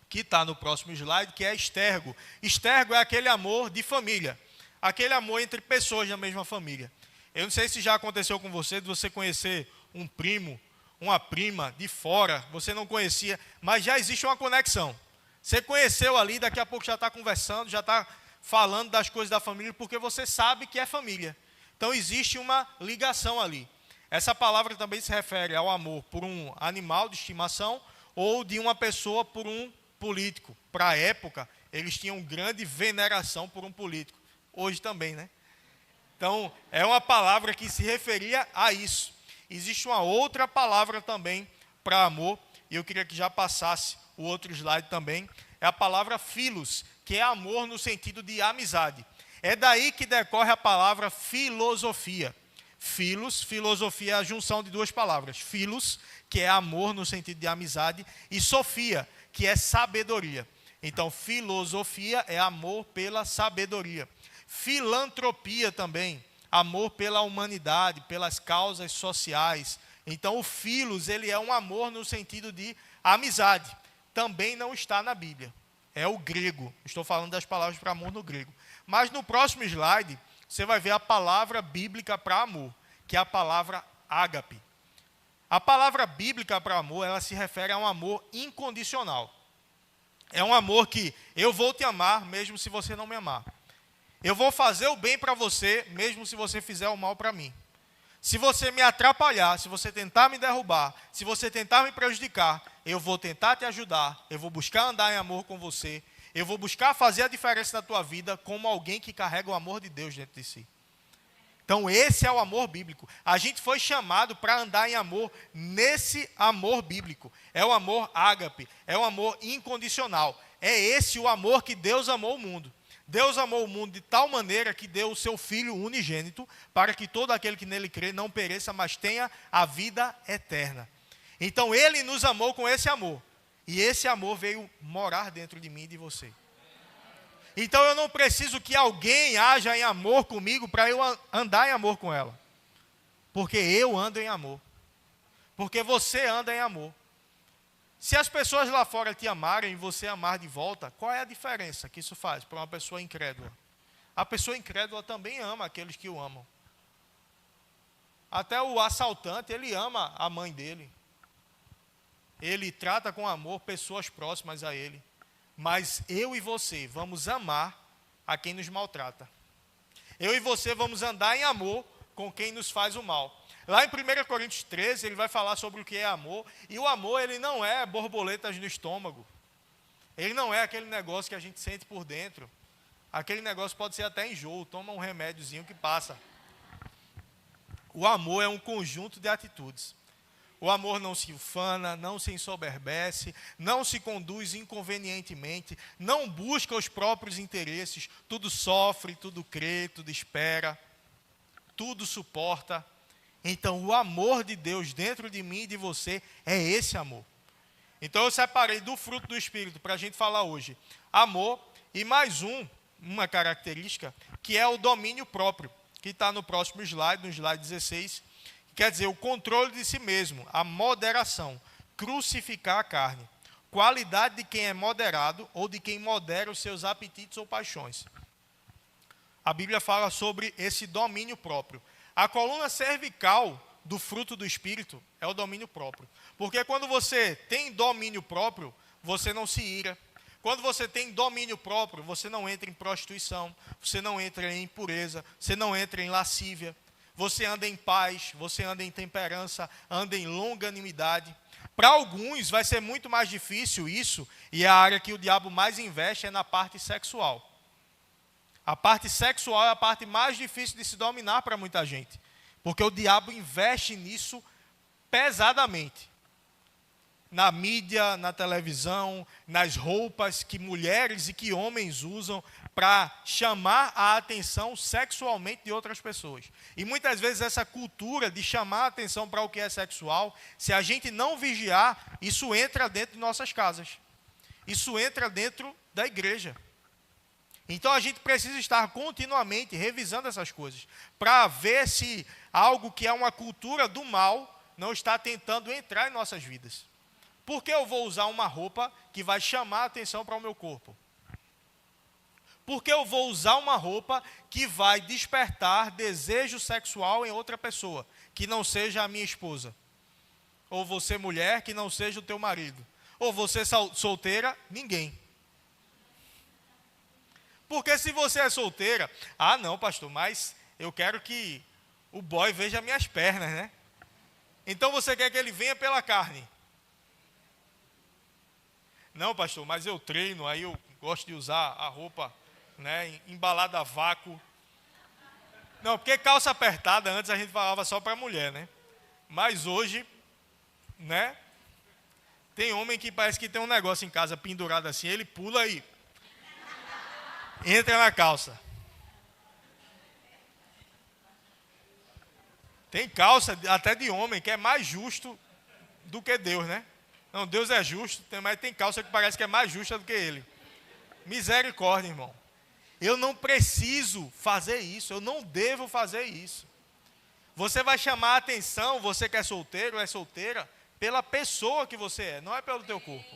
que está no próximo slide, que é estergo. Estergo é aquele amor de família, aquele amor entre pessoas da mesma família. Eu não sei se já aconteceu com você, de você conhecer um primo, uma prima de fora, você não conhecia, mas já existe uma conexão. Você conheceu ali, daqui a pouco já está conversando, já está falando das coisas da família, porque você sabe que é família. Então existe uma ligação ali. Essa palavra também se refere ao amor por um animal de estimação ou de uma pessoa por um político. Para a época, eles tinham grande veneração por um político. Hoje também, né? Então, é uma palavra que se referia a isso. Existe uma outra palavra também para amor, e eu queria que já passasse o outro slide também, é a palavra philos, que é amor no sentido de amizade. É daí que decorre a palavra filosofia. Philos, filosofia é a junção de duas palavras. Philos, que é amor no sentido de amizade, e sofia, que é sabedoria. Então, filosofia é amor pela sabedoria. Filantropia também, amor pela humanidade, pelas causas sociais. Então, o philos, ele é um amor no sentido de amizade. Também não está na Bíblia. É o grego. Estou falando das palavras para amor no grego. Mas no próximo slide, você vai ver a palavra bíblica para amor, que é a palavra ágape. A palavra bíblica para amor, ela se refere a um amor incondicional. É um amor que eu vou te amar, mesmo se você não me amar. Eu vou fazer o bem para você, mesmo se você fizer o mal para mim. Se você me atrapalhar, se você tentar me derrubar, se você tentar me prejudicar, eu vou tentar te ajudar, eu vou buscar andar em amor com você, eu vou buscar fazer a diferença na tua vida como alguém que carrega o amor de Deus dentro de si. Então esse é o amor bíblico. A gente foi chamado para andar em amor nesse amor bíblico. É o amor ágape, é o amor incondicional. É esse o amor que Deus amou o mundo. Deus amou o mundo de tal maneira que deu o seu Filho unigênito para que todo aquele que nele crê não pereça, mas tenha a vida eterna. Então ele nos amou com esse amor. E esse amor veio morar dentro de mim e de você. Então eu não preciso que alguém haja em amor comigo para eu andar em amor com ela. Porque eu ando em amor. Porque você anda em amor. Se as pessoas lá fora te amarem e você amar de volta, qual é a diferença que isso faz para uma pessoa incrédula? A pessoa incrédula também ama aqueles que o amam. Até o assaltante, ele ama a mãe dele. Ele trata com amor pessoas próximas a ele. Mas eu e você vamos amar a quem nos maltrata. Eu e você vamos andar em amor com quem nos faz o mal. Lá em 1 Coríntios 13, ele vai falar sobre o que é amor. E o amor, ele não é borboletas no estômago. Ele não é aquele negócio que a gente sente por dentro. Aquele negócio pode ser até enjoo. Toma um remédiozinho que passa. O amor é um conjunto de atitudes. O amor não se ufana, não se ensoberbece, não se conduz inconvenientemente, não busca os próprios interesses, tudo sofre, tudo crê, tudo espera, tudo suporta. Então, o amor de Deus dentro de mim e de você é esse amor. Então, eu separei do fruto do Espírito para a gente falar hoje. Amor e mais uma característica, que é o domínio próprio, que está no próximo slide, no slide 16. Quer dizer, o controle de si mesmo, a moderação, crucificar a carne. Qualidade de quem é moderado ou de quem modera os seus apetites ou paixões. A Bíblia fala sobre esse domínio próprio. A coluna cervical do fruto do Espírito é o domínio próprio. Porque quando você tem domínio próprio, você não se ira. Quando você tem domínio próprio, você não entra em prostituição, você não entra em impureza, você não entra em lascívia. Você anda em paz, você anda em temperança, anda em longanimidade. Para alguns vai ser muito mais difícil isso, e a área que o diabo mais investe é na parte sexual. A parte sexual é a parte mais difícil de se dominar para muita gente, porque o diabo investe nisso pesadamente. na mídia, na televisão, nas roupas que mulheres e que homens usam para chamar a atenção sexualmente de outras pessoas. E muitas vezes essa cultura de chamar a atenção para o que é sexual, se a gente não vigiar, isso entra dentro de nossas casas. Isso entra dentro da igreja. Então a gente precisa estar continuamente revisando essas coisas, para ver se algo que é uma cultura do mal não está tentando entrar em nossas vidas. Por que eu vou usar uma roupa que vai chamar a atenção para o meu corpo? Por que eu vou usar uma roupa que vai despertar desejo sexual em outra pessoa, que não seja a minha esposa? Ou você mulher, que não seja o teu marido? Ou você solteira, ninguém. Porque se você é solteira, não, pastor, mas eu quero que o boy veja minhas pernas, né? Então você quer que ele venha pela carne. Não, pastor, mas eu treino, aí eu gosto de usar a roupa, né, embalada a vácuo. Não, porque calça apertada, antes a gente falava só para mulher, né? Mas hoje, né, tem homem que parece que tem um negócio em casa pendurado assim, ele pula e entra na calça. Tem calça até de homem que é mais justo do que Deus, né? Não, Deus é justo, mas tem calça que parece que é mais justa do que ele. Misericórdia, irmão. Eu não preciso fazer isso, eu não devo fazer isso. Você vai chamar a atenção, você que é solteiro ou é solteira, pela pessoa que você é, não é pelo teu corpo.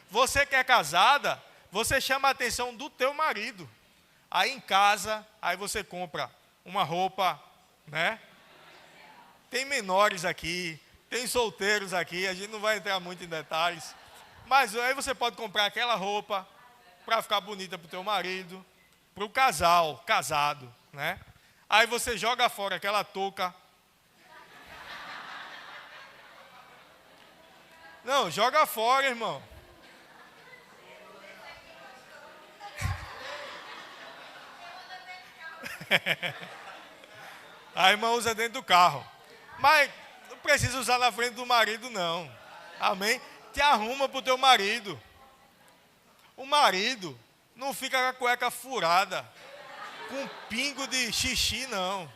Você que é casada, você chama a atenção do teu marido. Aí em casa, aí você compra uma roupa, né? Tem menores aqui, tem solteiros aqui, a gente não vai entrar muito em detalhes. Mas aí você pode comprar aquela roupa para ficar bonita para o teu marido, para o casal, casado, né? Aí você joga fora aquela touca. Não, joga fora, irmão. A irmã usa dentro do carro. Mas não precisa usar na frente do marido, não. Amém? Te arruma para o teu marido. O marido não fica com a cueca furada, com um pingo de xixi, não.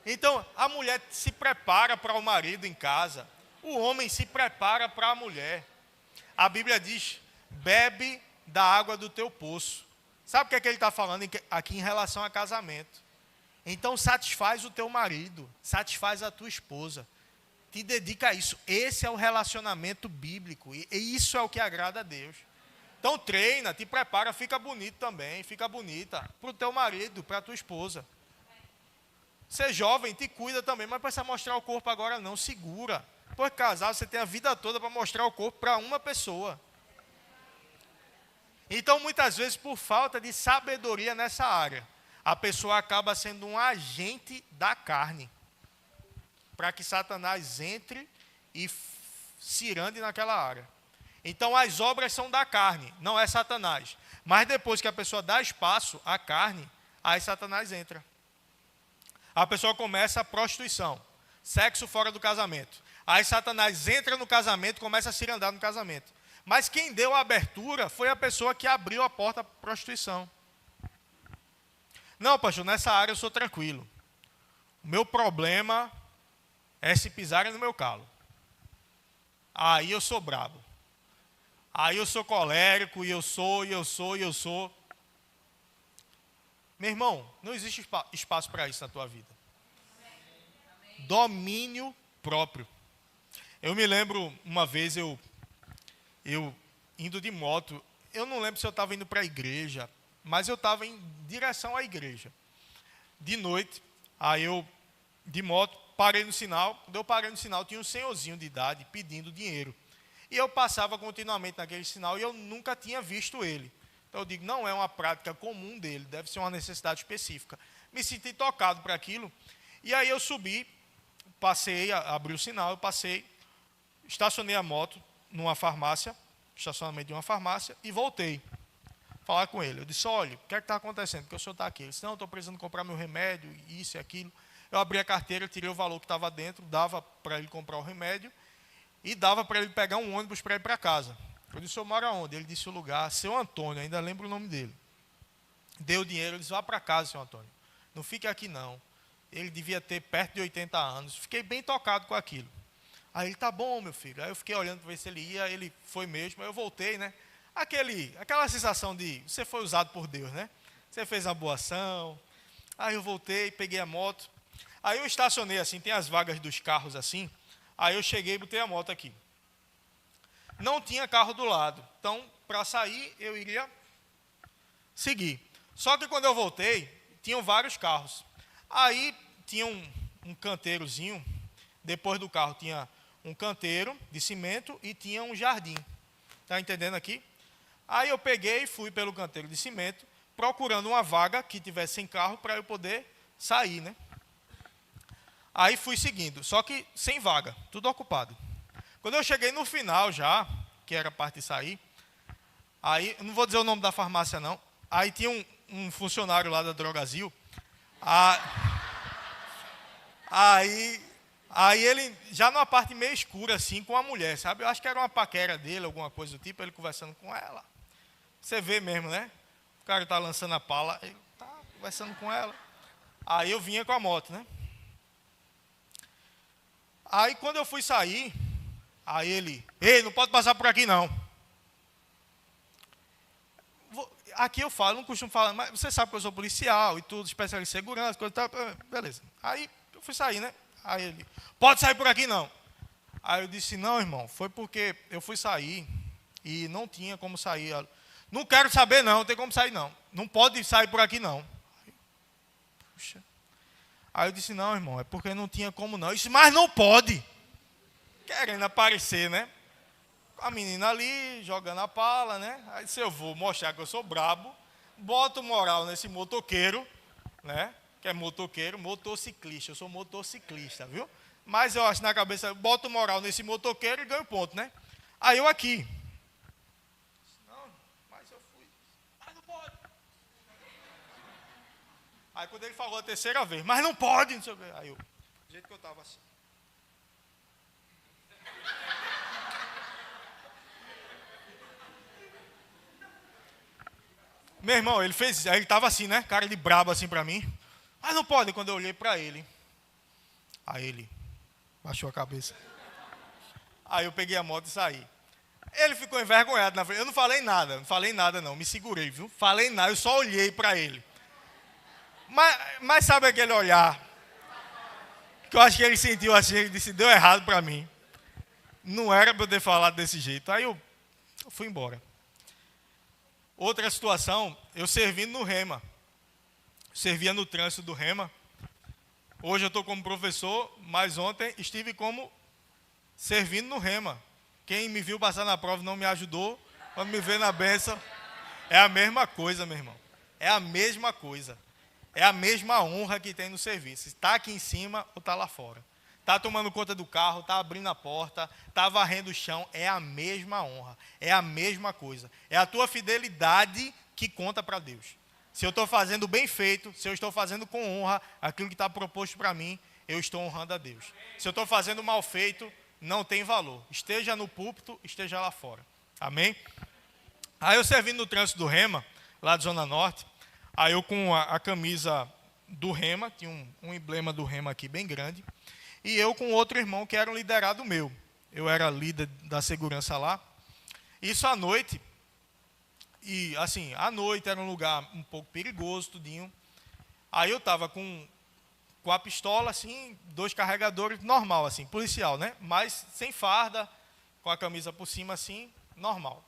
Então, a mulher se prepara para o marido em casa. O homem se prepara para a mulher. A Bíblia diz, bebe da água do teu poço. Sabe o que é que ele está falando aqui em relação a casamento? Então satisfaz o teu marido, satisfaz a tua esposa. Te dedica a isso. Esse é o relacionamento bíblico. E isso é o que agrada a Deus. Então treina, te prepara, fica bonito também, fica bonita. Para o teu marido, para a tua esposa. Ser jovem, te cuida também, mas não precisa mostrar o corpo agora não, segura. Depois de casar, você tem a vida toda para mostrar o corpo para uma pessoa. Então, muitas vezes, por falta de sabedoria nessa área, a pessoa acaba sendo um agente da carne, para que Satanás entre e cirande naquela área. Então, as obras são da carne, não é Satanás. Mas depois que a pessoa dá espaço à carne, aí Satanás entra. A pessoa começa a prostituição, sexo fora do casamento. Aí Satanás entra no casamento e começa a cirandar no casamento. Mas quem deu a abertura foi a pessoa que abriu a porta para a prostituição. Não, pastor, nessa área eu sou tranquilo. O meu problema é se pisarem no meu calo. Aí eu sou brabo. Aí eu sou colérico, e eu sou. Meu irmão, não existe espaço para isso na tua vida. Domínio próprio. Eu me lembro, uma vez eu indo de moto, eu não lembro se eu estava indo para a igreja, mas eu estava em direção à igreja. De noite, aí eu, de moto, parei no sinal. Quando eu parei no sinal, tinha um senhorzinho de idade pedindo dinheiro. E eu passava continuamente naquele sinal e eu nunca tinha visto ele. Então eu digo, não é uma prática comum dele, deve ser uma necessidade específica. Me senti tocado para aquilo. E aí eu subi, passei, abri o sinal, eu passei, estacionei a moto numa farmácia, estacionamento de uma farmácia, e voltei falar com ele. Eu disse, olha, o que é que está acontecendo? Porque o senhor está aqui. Ele disse, não, estou precisando comprar meu remédio, isso e aquilo. Eu abri a carteira, tirei o valor que estava dentro, dava para ele comprar o remédio e dava para ele pegar um ônibus para ir para casa. Eu disse, eu moro aonde? Ele disse o lugar, Seu Antônio, ainda lembro o nome dele. Deu o dinheiro, eu disse, vá para casa, Seu Antônio. Não fique aqui não. Ele devia ter perto de 80 anos. Fiquei bem tocado com aquilo. Aí ele, tá bom, meu filho. Aí eu fiquei olhando para ver se ele ia, ele foi mesmo. Aí eu voltei, né? Aquela sensação de, você foi usado por Deus, né? Você fez uma boa ação. Aí eu voltei, peguei a moto. Aí eu estacionei assim, tem as vagas dos carros assim. Aí eu cheguei e botei a moto aqui. Não tinha carro do lado. Então, para sair, eu iria seguir. Só que quando eu voltei, tinham vários carros. Aí tinha um canteirozinho. Depois do carro tinha um canteiro de cimento e tinha um jardim. Está entendendo aqui? Aí eu peguei e fui pelo canteiro de cimento, procurando uma vaga que tivesse sem carro para eu poder sair, né? Aí fui seguindo, só que sem vaga, tudo ocupado. Quando eu cheguei no final já, que era a parte de sair, aí, não vou dizer o nome da farmácia não, aí tinha um funcionário lá da Drogazil, aí ele, já numa parte meio escura assim, com a mulher, sabe? Eu acho que era uma paquera dele, alguma coisa do tipo, ele conversando com ela. Você vê mesmo, né? O cara está lançando a pala, ele está conversando com ela. Aí eu vinha com a moto, né? Aí quando eu fui sair, aí ele, ei, não pode passar por aqui não. Aqui eu falo, não costumo falar, mas você sabe que eu sou policial e tudo, especialista em segurança, coisa e tal, beleza. Aí eu fui sair, né? Aí ele, pode sair por aqui não. Aí eu disse, não, irmão, foi porque eu fui sair e não tinha como sair. Não quero saber não tem como sair não. Não pode sair por aqui não. Puxa. Aí eu disse, não, irmão, é porque não tinha como não. Eu disse, mas não pode. Querendo aparecer, né? A menina ali, jogando a pala, né? Aí disse, eu vou mostrar que eu sou brabo, boto moral nesse motoqueiro, né? Que é motoqueiro, motociclista. Eu sou motociclista, viu? Mas eu acho na cabeça, boto moral nesse motoqueiro e ganho ponto, né? Aí eu aqui. Não, mas eu fui. Mas não pode. Aí quando ele falou a terceira vez, mas não pode, não sei o quê. Aí eu, do jeito que eu estava assim. Meu irmão, ele fez, aí ele estava assim, né? Cara de brabo assim para mim. Mas não pode, quando eu olhei para ele. Aí ele baixou a cabeça. Aí eu peguei a moto e saí. Ele ficou envergonhado na frente. Eu não falei nada não, me segurei, viu? Falei nada, eu só olhei para ele. Mas sabe aquele olhar? Que eu acho que ele sentiu assim, ele disse, deu errado para mim. Não era para eu ter falado desse jeito. Aí eu fui embora. Outra situação, eu servindo no Rema. Servia no trânsito do Rema. Hoje eu estou como professor, mas ontem estive como servindo no Rema. Quem me viu passar na prova e não me ajudou, quando me vê na bênção, é a mesma coisa, meu irmão. É a mesma coisa. É a mesma honra que tem no serviço. Está aqui em cima ou está lá fora. Está tomando conta do carro, está abrindo a porta, está varrendo o chão. É a mesma honra. É a mesma coisa. É a tua fidelidade que conta para Deus. Se eu estou fazendo bem feito, se eu estou fazendo com honra aquilo que está proposto para mim, eu estou honrando a Deus. Se eu estou fazendo mal feito, não tem valor. Esteja no púlpito, esteja lá fora. Amém? Aí eu servindo no trânsito do Rema, lá de Zona Norte, aí eu com a camisa do Rema, tinha um emblema do Rema aqui bem grande, e eu com outro irmão que era um liderado meu. Eu era líder da segurança lá. Isso à noite, e assim, à noite era um lugar um pouco perigoso, tudinho. Aí eu estava com a pistola, assim, 2 carregadores, normal, assim, policial, né? Mas sem farda, com a camisa por cima, assim, normal.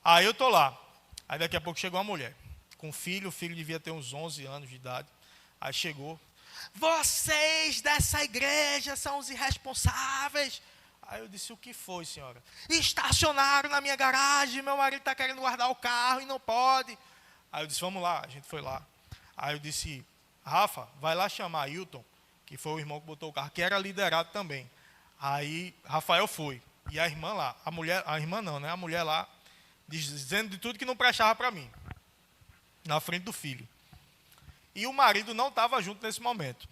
Aí eu tô lá. Aí daqui a pouco chegou uma mulher, com filho, o filho devia ter uns 11 anos de idade. Aí chegou, vocês dessa igreja são os irresponsáveis. Aí eu disse, o que foi, senhora? Estacionaram na minha garagem, meu marido está querendo guardar o carro e não pode. Aí eu disse, vamos lá, a gente foi lá. Aí eu disse, Rafa, vai lá chamar Ailton, que foi o irmão que botou o carro, que era liderado também. Aí Rafael foi. E a irmã lá, a irmã não, né? A mulher lá, dizendo de tudo que não prestava para mim, na frente do filho. E o marido não estava junto nesse momento.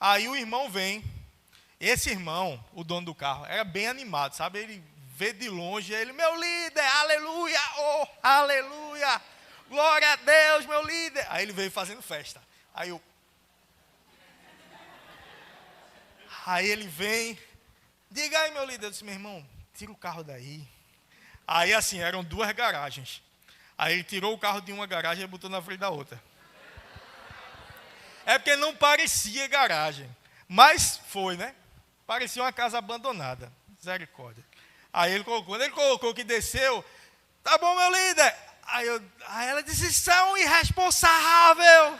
Aí o irmão vem. Esse irmão, o dono do carro, era bem animado, sabe? Ele vê de longe, ele, meu líder, aleluia, oh, aleluia, glória a Deus, meu líder. Aí ele veio fazendo festa. Aí ele vem, diga aí, meu líder. Eu disse, meu irmão, tira o carro daí. Aí assim, eram 2 garagens. Aí ele tirou o carro de uma garagem e botou na frente da outra. É porque não parecia garagem, mas foi, né? Parecia uma casa abandonada. Misericórdia. Aí quando ele colocou que desceu, tá bom, meu líder. Aí ela disse, isso é um irresponsável.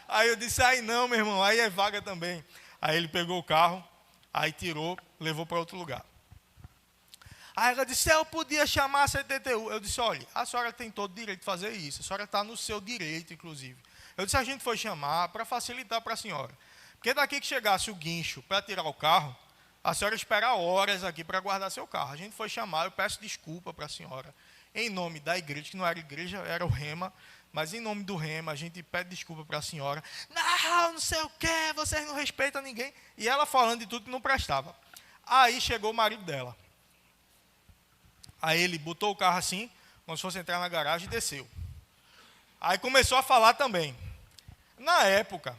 Aí eu disse, aí não, meu irmão, aí é vaga também. Aí ele pegou o carro, aí tirou, levou para outro lugar. Aí ela disse, eu podia chamar a CTTU. Eu disse, olha, a senhora tem todo o direito de fazer isso. A senhora está no seu direito, inclusive. Eu disse, a gente foi chamar para facilitar para a senhora. Porque daqui que chegasse o guincho para tirar o carro, a senhora espera horas aqui para guardar seu carro. A gente foi chamar, eu peço desculpa para a senhora. Em nome da igreja, que não era igreja, era o Rema. Mas em nome do Rema, a gente pede desculpa para a senhora. Não sei o quê, vocês não respeitam ninguém. E ela falando de tudo que não prestava. Aí chegou o marido dela. Aí ele botou o carro assim, como se fosse entrar na garagem e desceu. Aí começou a falar também. Na época,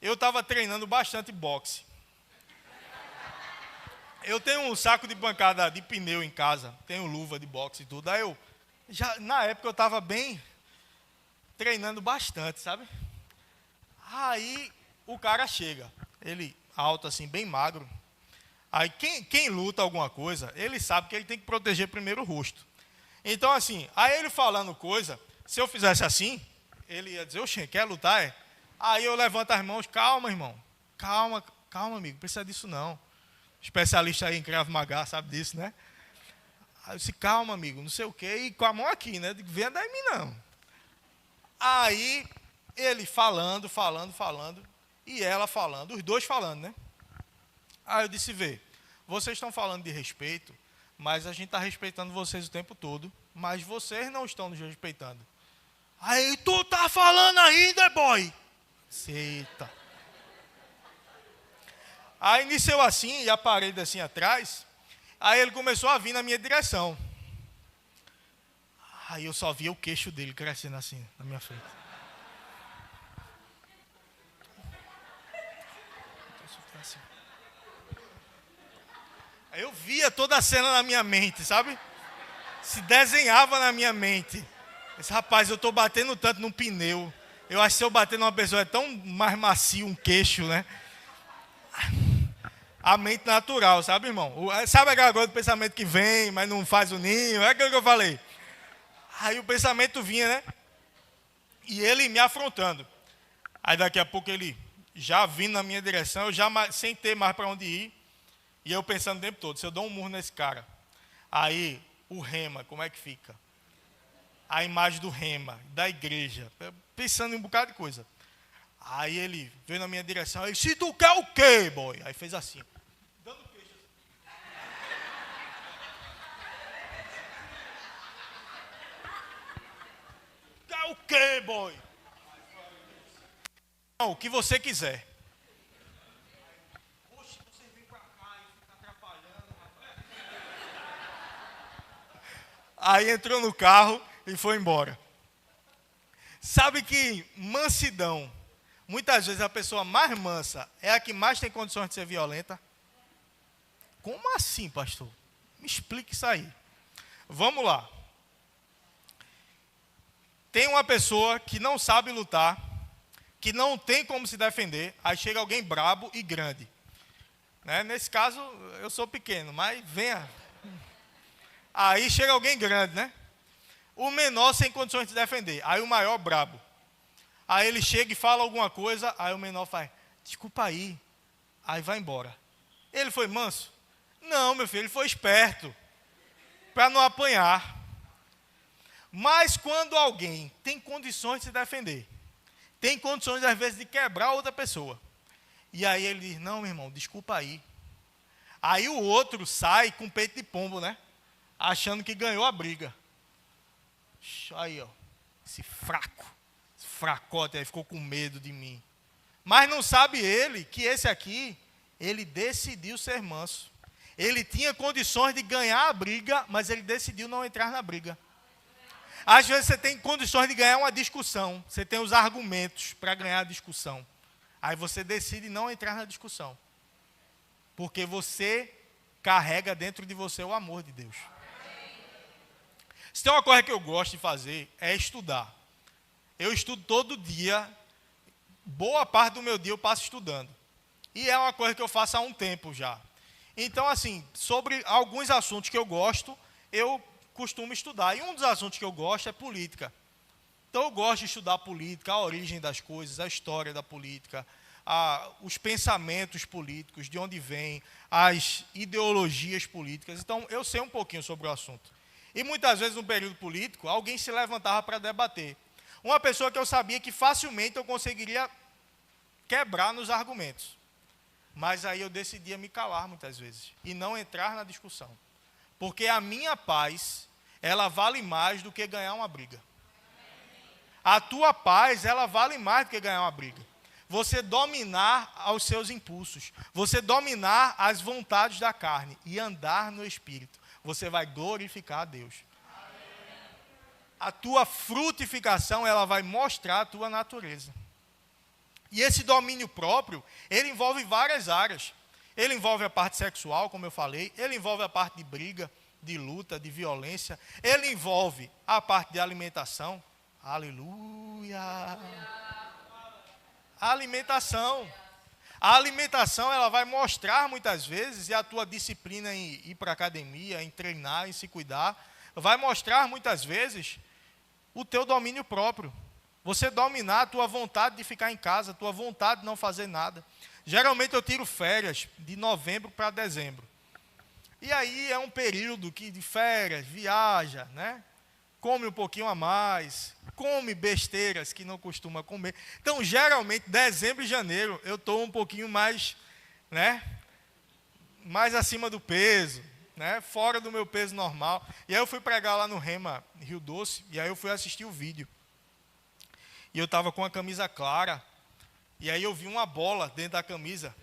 eu estava treinando bastante boxe. Eu tenho um saco de pancada de pneu em casa, tenho luva de boxe e tudo. Aí na época eu estava bem treinando bastante, sabe? Aí o cara chega, ele alto assim, bem magro. Aí quem luta alguma coisa, ele sabe que ele tem que proteger primeiro o rosto. Então assim, aí ele falando coisa, se eu fizesse assim, ele ia dizer, oxe, quer lutar? É? Aí eu levanto as mãos, calma, irmão. Calma, amigo, não precisa disso não. Especialista aí em Krav Maga, sabe disso, né? Aí eu disse, calma, amigo, não sei o quê, e com a mão aqui, né? Venha daí em mim, não. Aí ele falando, e ela falando, os dois falando, né? Aí eu disse, vê, vocês estão falando de respeito, mas a gente está respeitando vocês o tempo todo, mas vocês não estão nos respeitando. Aí, tu tá falando ainda, boy? Eita. Aí iniciou assim, e a parede assim atrás, aí ele começou a vir na minha direção. Aí eu só via o queixo dele crescendo assim, na minha frente. Aí eu via toda a cena na minha mente, sabe? Se desenhava na minha mente. Esse rapaz, eu estou batendo tanto num pneu. Eu acho que se eu bater numa pessoa é tão mais macio um queixo, né? A mente natural, sabe, irmão? Sabe aquela coisa do pensamento que vem, mas não faz o ninho? É aquilo que eu falei. Aí o pensamento vinha, né? E ele me afrontando. Aí daqui a pouco ele já vindo na minha direção, eu já sem ter mais para onde ir. E eu pensando o tempo todo, se eu dou um murro nesse cara, aí o Rema, como é que fica? A imagem do Rema, da igreja, pensando em um bocado de coisa. Aí ele veio na minha direção, aí, se tu quer o quê, boy? Aí fez assim, dando queixo. Quer o quê, boy? Não, o que você quiser. Poxa, você vem pra cá e fica atrapalhando, rapaz. Aí entrou no carro e foi embora. Sabe que mansidão, muitas vezes a pessoa mais mansa é a que mais tem condições de ser violenta? Como assim, pastor? Me explique isso aí. Vamos lá. Tem uma pessoa que não sabe lutar, que não tem como se defender, aí chega alguém brabo e grande. Né? Nesse caso, eu sou pequeno, mas venha. Aí chega alguém grande, né? O menor sem condições de se defender. Aí o maior brabo. Aí ele chega e fala alguma coisa, aí o menor faz, desculpa aí. Aí vai embora. Ele foi manso? Não, meu filho, ele foi esperto. Para não apanhar. Mas quando alguém tem condições de se defender, tem condições às vezes de quebrar outra pessoa. E aí ele diz, não, meu irmão, desculpa aí. Aí o outro sai com peito de pombo, né? Achando que ganhou a briga. Aí, ó, esse fraco, esse fracote aí ficou com medo de mim. Mas não sabe ele que esse aqui, ele decidiu ser manso. Ele tinha condições de ganhar a briga, mas ele decidiu não entrar na briga. Às vezes você tem condições de ganhar uma discussão, você tem os argumentos para ganhar a discussão. Aí você decide não entrar na discussão. Porque você carrega dentro de você o amor de Deus. Se tem uma coisa que eu gosto de fazer, é estudar. Eu estudo todo dia, boa parte do meu dia eu passo estudando. E é uma coisa que eu faço há um tempo já. Então, assim, sobre alguns assuntos que eu gosto, eu costumo estudar. E um dos assuntos que eu gosto é política. Então, eu gosto de estudar política, a origem das coisas, a história da política, os pensamentos políticos, de onde vêm, as ideologias políticas. Então, eu sei um pouquinho sobre o assunto. E muitas vezes, no período político, alguém se levantava para debater. Uma pessoa que eu sabia que facilmente eu conseguiria quebrar nos argumentos. Mas aí eu decidia me calar muitas vezes e não entrar na discussão. Porque a minha paz, ela vale mais do que ganhar uma briga. A tua paz, ela vale mais do que ganhar uma briga. Você dominar aos seus impulsos, você dominar as vontades da carne e andar no Espírito, você vai glorificar a Deus. A tua frutificação, ela vai mostrar a tua natureza. E esse domínio próprio, ele envolve várias áreas. Ele envolve a parte sexual, como eu falei, ele envolve a parte de briga, de luta, de violência, ele envolve a parte de alimentação. Aleluia! A alimentação. A alimentação, ela vai mostrar muitas vezes, e a tua disciplina em ir para a academia, em treinar, em se cuidar, vai mostrar muitas vezes o teu domínio próprio. Você dominar a tua vontade de ficar em casa, a tua vontade de não fazer nada. Geralmente eu tiro férias de novembro para dezembro. E aí é um período que de férias, viaja, né? Come um pouquinho a mais, come besteiras que não costuma comer. Então, geralmente, dezembro e janeiro, eu estou um pouquinho mais, né? Mais acima do peso, né? Fora do meu peso normal. E aí eu fui pregar lá no Rema, Rio Doce, e aí eu fui assistir o vídeo. E eu estava com a camisa clara, e aí eu vi uma bola dentro da camisa.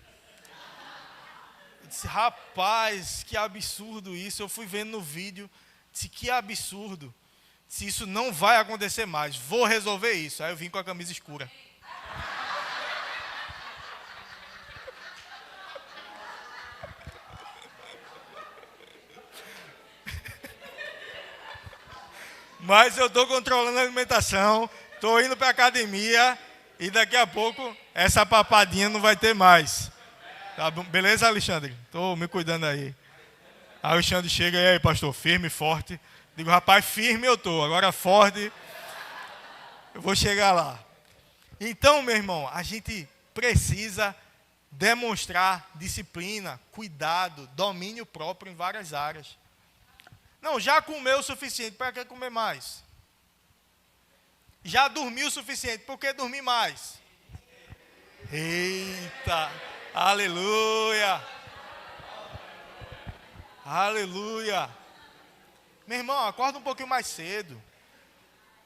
Eu disse, rapaz, que absurdo isso. Eu fui vendo no vídeo, disse, que absurdo. Se isso não vai acontecer mais, vou resolver isso. Aí eu vim com a camisa escura. Mas eu estou controlando a alimentação, estou indo para a academia e daqui a pouco essa papadinha não vai ter mais. Tá bom? Beleza, Alexandre? Estou me cuidando aí. Alexandre chega e aí, pastor, firme e forte. Digo, rapaz, firme eu estou, agora forte, eu vou chegar lá. Então, meu irmão, a gente precisa demonstrar disciplina, cuidado, domínio próprio em várias áreas. Não, já comeu o suficiente, para que comer mais? Já dormiu o suficiente, por que dormir mais? Eita, aleluia, aleluia. Meu irmão, acorda um pouquinho mais cedo.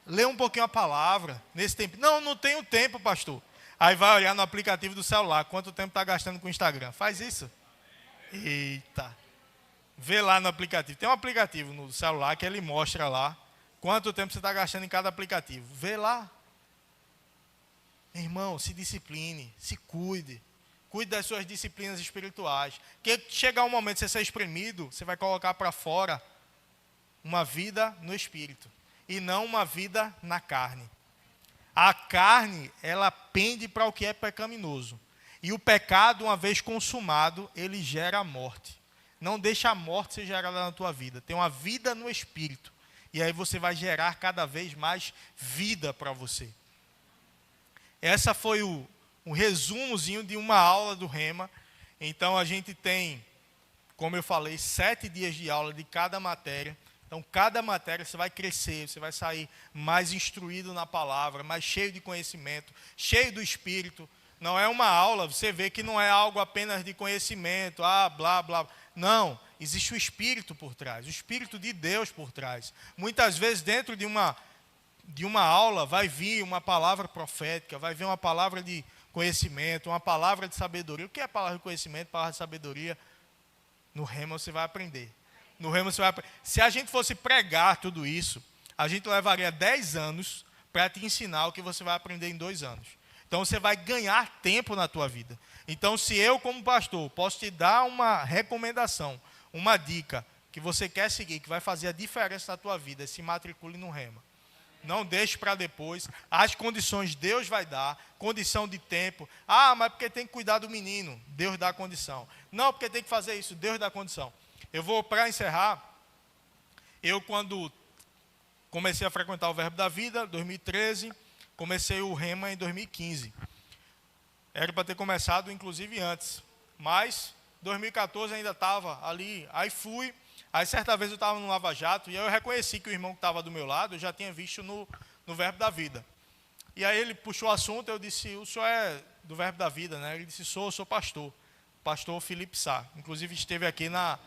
Lê um pouquinho a palavra nesse tempo. Não tenho tempo, pastor. Aí vai olhar no aplicativo do celular. Quanto tempo está gastando com o Instagram? Faz isso. Eita. Vê lá no aplicativo. Tem um aplicativo no celular que ele mostra lá quanto tempo você está gastando em cada aplicativo. Vê lá. Meu irmão, se discipline, se cuide. Cuide das suas disciplinas espirituais. Porque chegar um momento de você ser espremido, você vai colocar para fora uma vida no espírito e não uma vida na carne. A carne, ela pende para o que é pecaminoso. E o pecado, uma vez consumado, ele gera a morte. Não deixa a morte ser gerada na tua vida. Tem uma vida no espírito. E aí você vai gerar cada vez mais vida para você. Essa foi o resumozinho de uma aula do Rema. Então a gente tem, como eu falei, 7 dias de aula de cada matéria. Então, cada matéria você vai crescer, você vai sair mais instruído na palavra, mais cheio de conhecimento, cheio do Espírito. Não é uma aula, você vê que não é algo apenas de conhecimento, blá, blá. Não, existe o Espírito por trás, o Espírito de Deus por trás. Muitas vezes, dentro de uma aula, vai vir uma palavra profética, vai vir uma palavra de conhecimento, uma palavra de sabedoria. O que é palavra de conhecimento, palavra de sabedoria? No rema você vai aprender. No rema você vai aprender. Se a gente fosse pregar tudo isso, a gente levaria 10 anos para te ensinar o que você vai aprender em 2 anos. Então você vai ganhar tempo na tua vida. Então se eu como pastor posso te dar uma recomendação, uma dica que você quer seguir, que vai fazer a diferença na tua vida, se matricule no rema. Não deixe para depois. As condições Deus vai dar. Condição de tempo. Ah, mas porque tem que cuidar do menino. Deus dá a condição. Não, porque tem que fazer isso. Deus dá a condição. Eu vou, para encerrar, eu quando comecei a frequentar o Verbo da Vida, 2013, comecei o rema em 2015. Era para ter começado, inclusive, antes. Mas, 2014 ainda estava ali. Aí fui. Aí, certa vez, eu estava no Lava Jato, e aí eu reconheci que o irmão que estava do meu lado, eu já tinha visto no Verbo da Vida. E aí ele puxou o assunto, eu disse, o senhor é do Verbo da Vida, né? Ele disse, sou pastor. Pastor Felipe Sá. Inclusive, esteve aqui na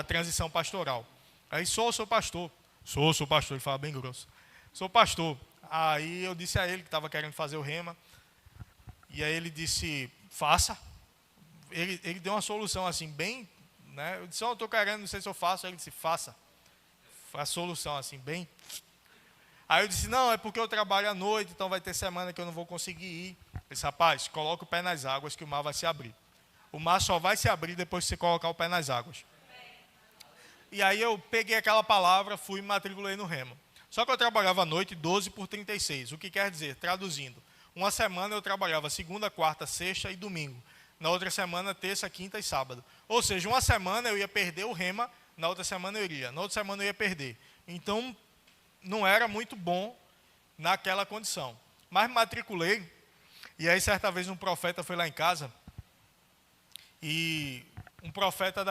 transição pastoral. Aí, sou pastor. Sou pastor, ele fala bem grosso. Sou pastor. Aí eu disse a ele que estava querendo fazer o rema. E aí ele disse, faça. Ele deu uma solução assim, bem... Né? Eu disse, eu estou querendo, não sei se eu faço. Aí ele disse, faça. A solução assim, bem... Aí eu disse, não, é porque eu trabalho à noite, então vai ter semana que eu não vou conseguir ir. Ele disse, rapaz, coloca o pé nas águas que o mar vai se abrir. O mar só vai se abrir depois que você colocar o pé nas águas. E aí eu peguei aquela palavra, fui e me matriculei no rema. Só que eu trabalhava à noite 12 por 36. O que quer dizer? Traduzindo. Uma semana eu trabalhava segunda, quarta, sexta e domingo. Na outra semana, terça, quinta e sábado. Ou seja, uma semana eu ia perder o rema, na outra semana eu iria. Na outra semana eu ia perder. Então, não era muito bom naquela condição. Mas me matriculei. E aí, certa vez, um profeta foi lá em casa. E um profeta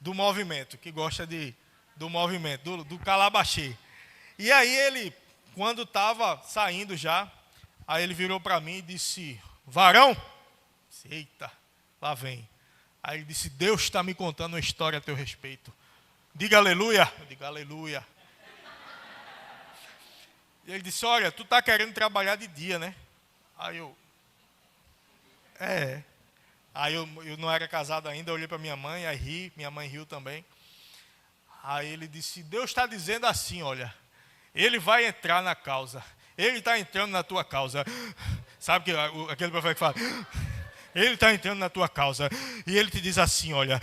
do movimento, que gosta do movimento, do calabaxê. E aí ele, quando estava saindo já, aí ele virou para mim e disse, varão, eita, lá vem. Aí ele disse, Deus está me contando uma história a teu respeito. Diga aleluia. Eu digo aleluia. E ele disse, olha, tu está querendo trabalhar de dia, né? Aí eu, Aí eu não era casado ainda, eu olhei para minha mãe, aí ri, minha mãe riu também. Aí ele disse, Deus está dizendo assim, olha, ele vai entrar na causa, ele está entrando na tua causa. Sabe aquele profeta que fala, ele está entrando na tua causa, e ele te diz assim, olha,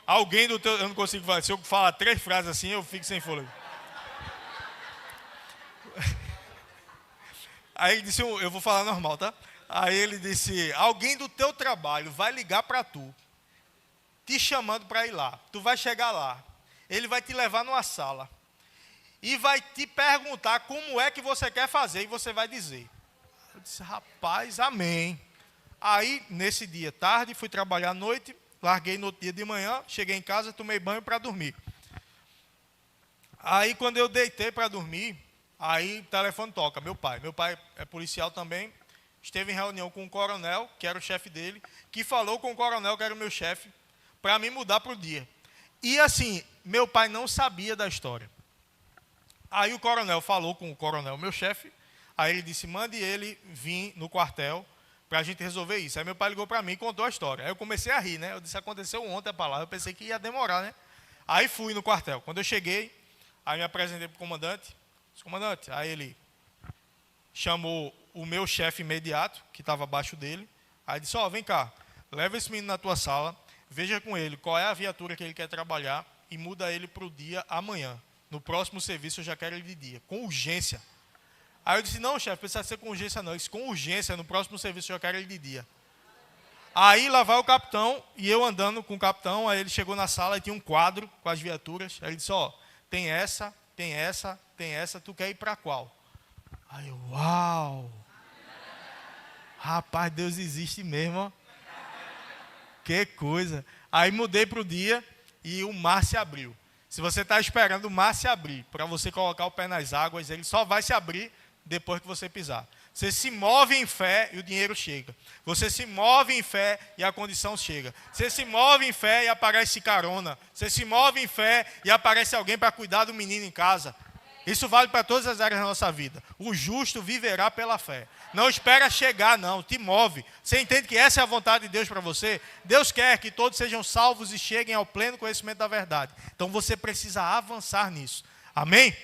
alguém do teu, eu não consigo falar, se eu falar 3 frases assim, eu fico sem fôlego. Aí ele disse, eu vou falar normal, tá? Aí ele disse, alguém do teu trabalho vai ligar para tu, te chamando para ir lá. Tu vai chegar lá, ele vai te levar numa sala e vai te perguntar como é que você quer fazer e você vai dizer. Eu disse, rapaz, amém. Aí, nesse dia, tarde, fui trabalhar à noite, larguei no outro dia de manhã, cheguei em casa, tomei banho para dormir. Aí, quando eu deitei para dormir, aí o telefone toca, meu pai é policial também, esteve em reunião com o coronel, que era o chefe dele, que falou com o coronel, que era o meu chefe, para me mudar para o dia. E assim, meu pai não sabia da história. Aí o coronel falou com o coronel, meu chefe, aí ele disse, mande ele vir no quartel para a gente resolver isso. Aí meu pai ligou para mim e contou a história. Aí eu comecei a rir, né? Eu disse, aconteceu ontem a palavra, eu pensei que ia demorar, né? Aí fui no quartel. Quando eu cheguei, aí me apresentei para o comandante. Disse, comandante, aí ele chamou o meu chefe imediato, que estava abaixo dele, aí disse, vem cá, leva esse menino na tua sala, veja com ele qual é a viatura que ele quer trabalhar e muda ele para o dia amanhã. No próximo serviço eu já quero ele de dia, com urgência. Aí eu disse, não, chefe, precisa ser com urgência não. Eu disse, com urgência, no próximo serviço eu já quero ele de dia. Aí lá vai o capitão, e eu andando com o capitão, aí ele chegou na sala e tinha um quadro com as viaturas, aí ele disse, tem essa, tu quer ir para qual? Aí eu, uau! Rapaz, Deus existe mesmo, ó. Que coisa. Aí mudei para o dia e o mar se abriu. Se você está esperando o mar se abrir, para você colocar o pé nas águas, ele só vai se abrir depois que você pisar. Você se move em fé e o dinheiro chega. Você se move em fé e a condição chega. Você se move em fé e aparece carona. Você se move em fé e aparece alguém para cuidar do menino em casa. Isso vale para todas as áreas da nossa vida. O justo viverá pela fé. Não espera chegar, não. Te move. Você entende que essa é a vontade de Deus para você? Deus quer que todos sejam salvos e cheguem ao pleno conhecimento da verdade. Então você precisa avançar nisso. Amém?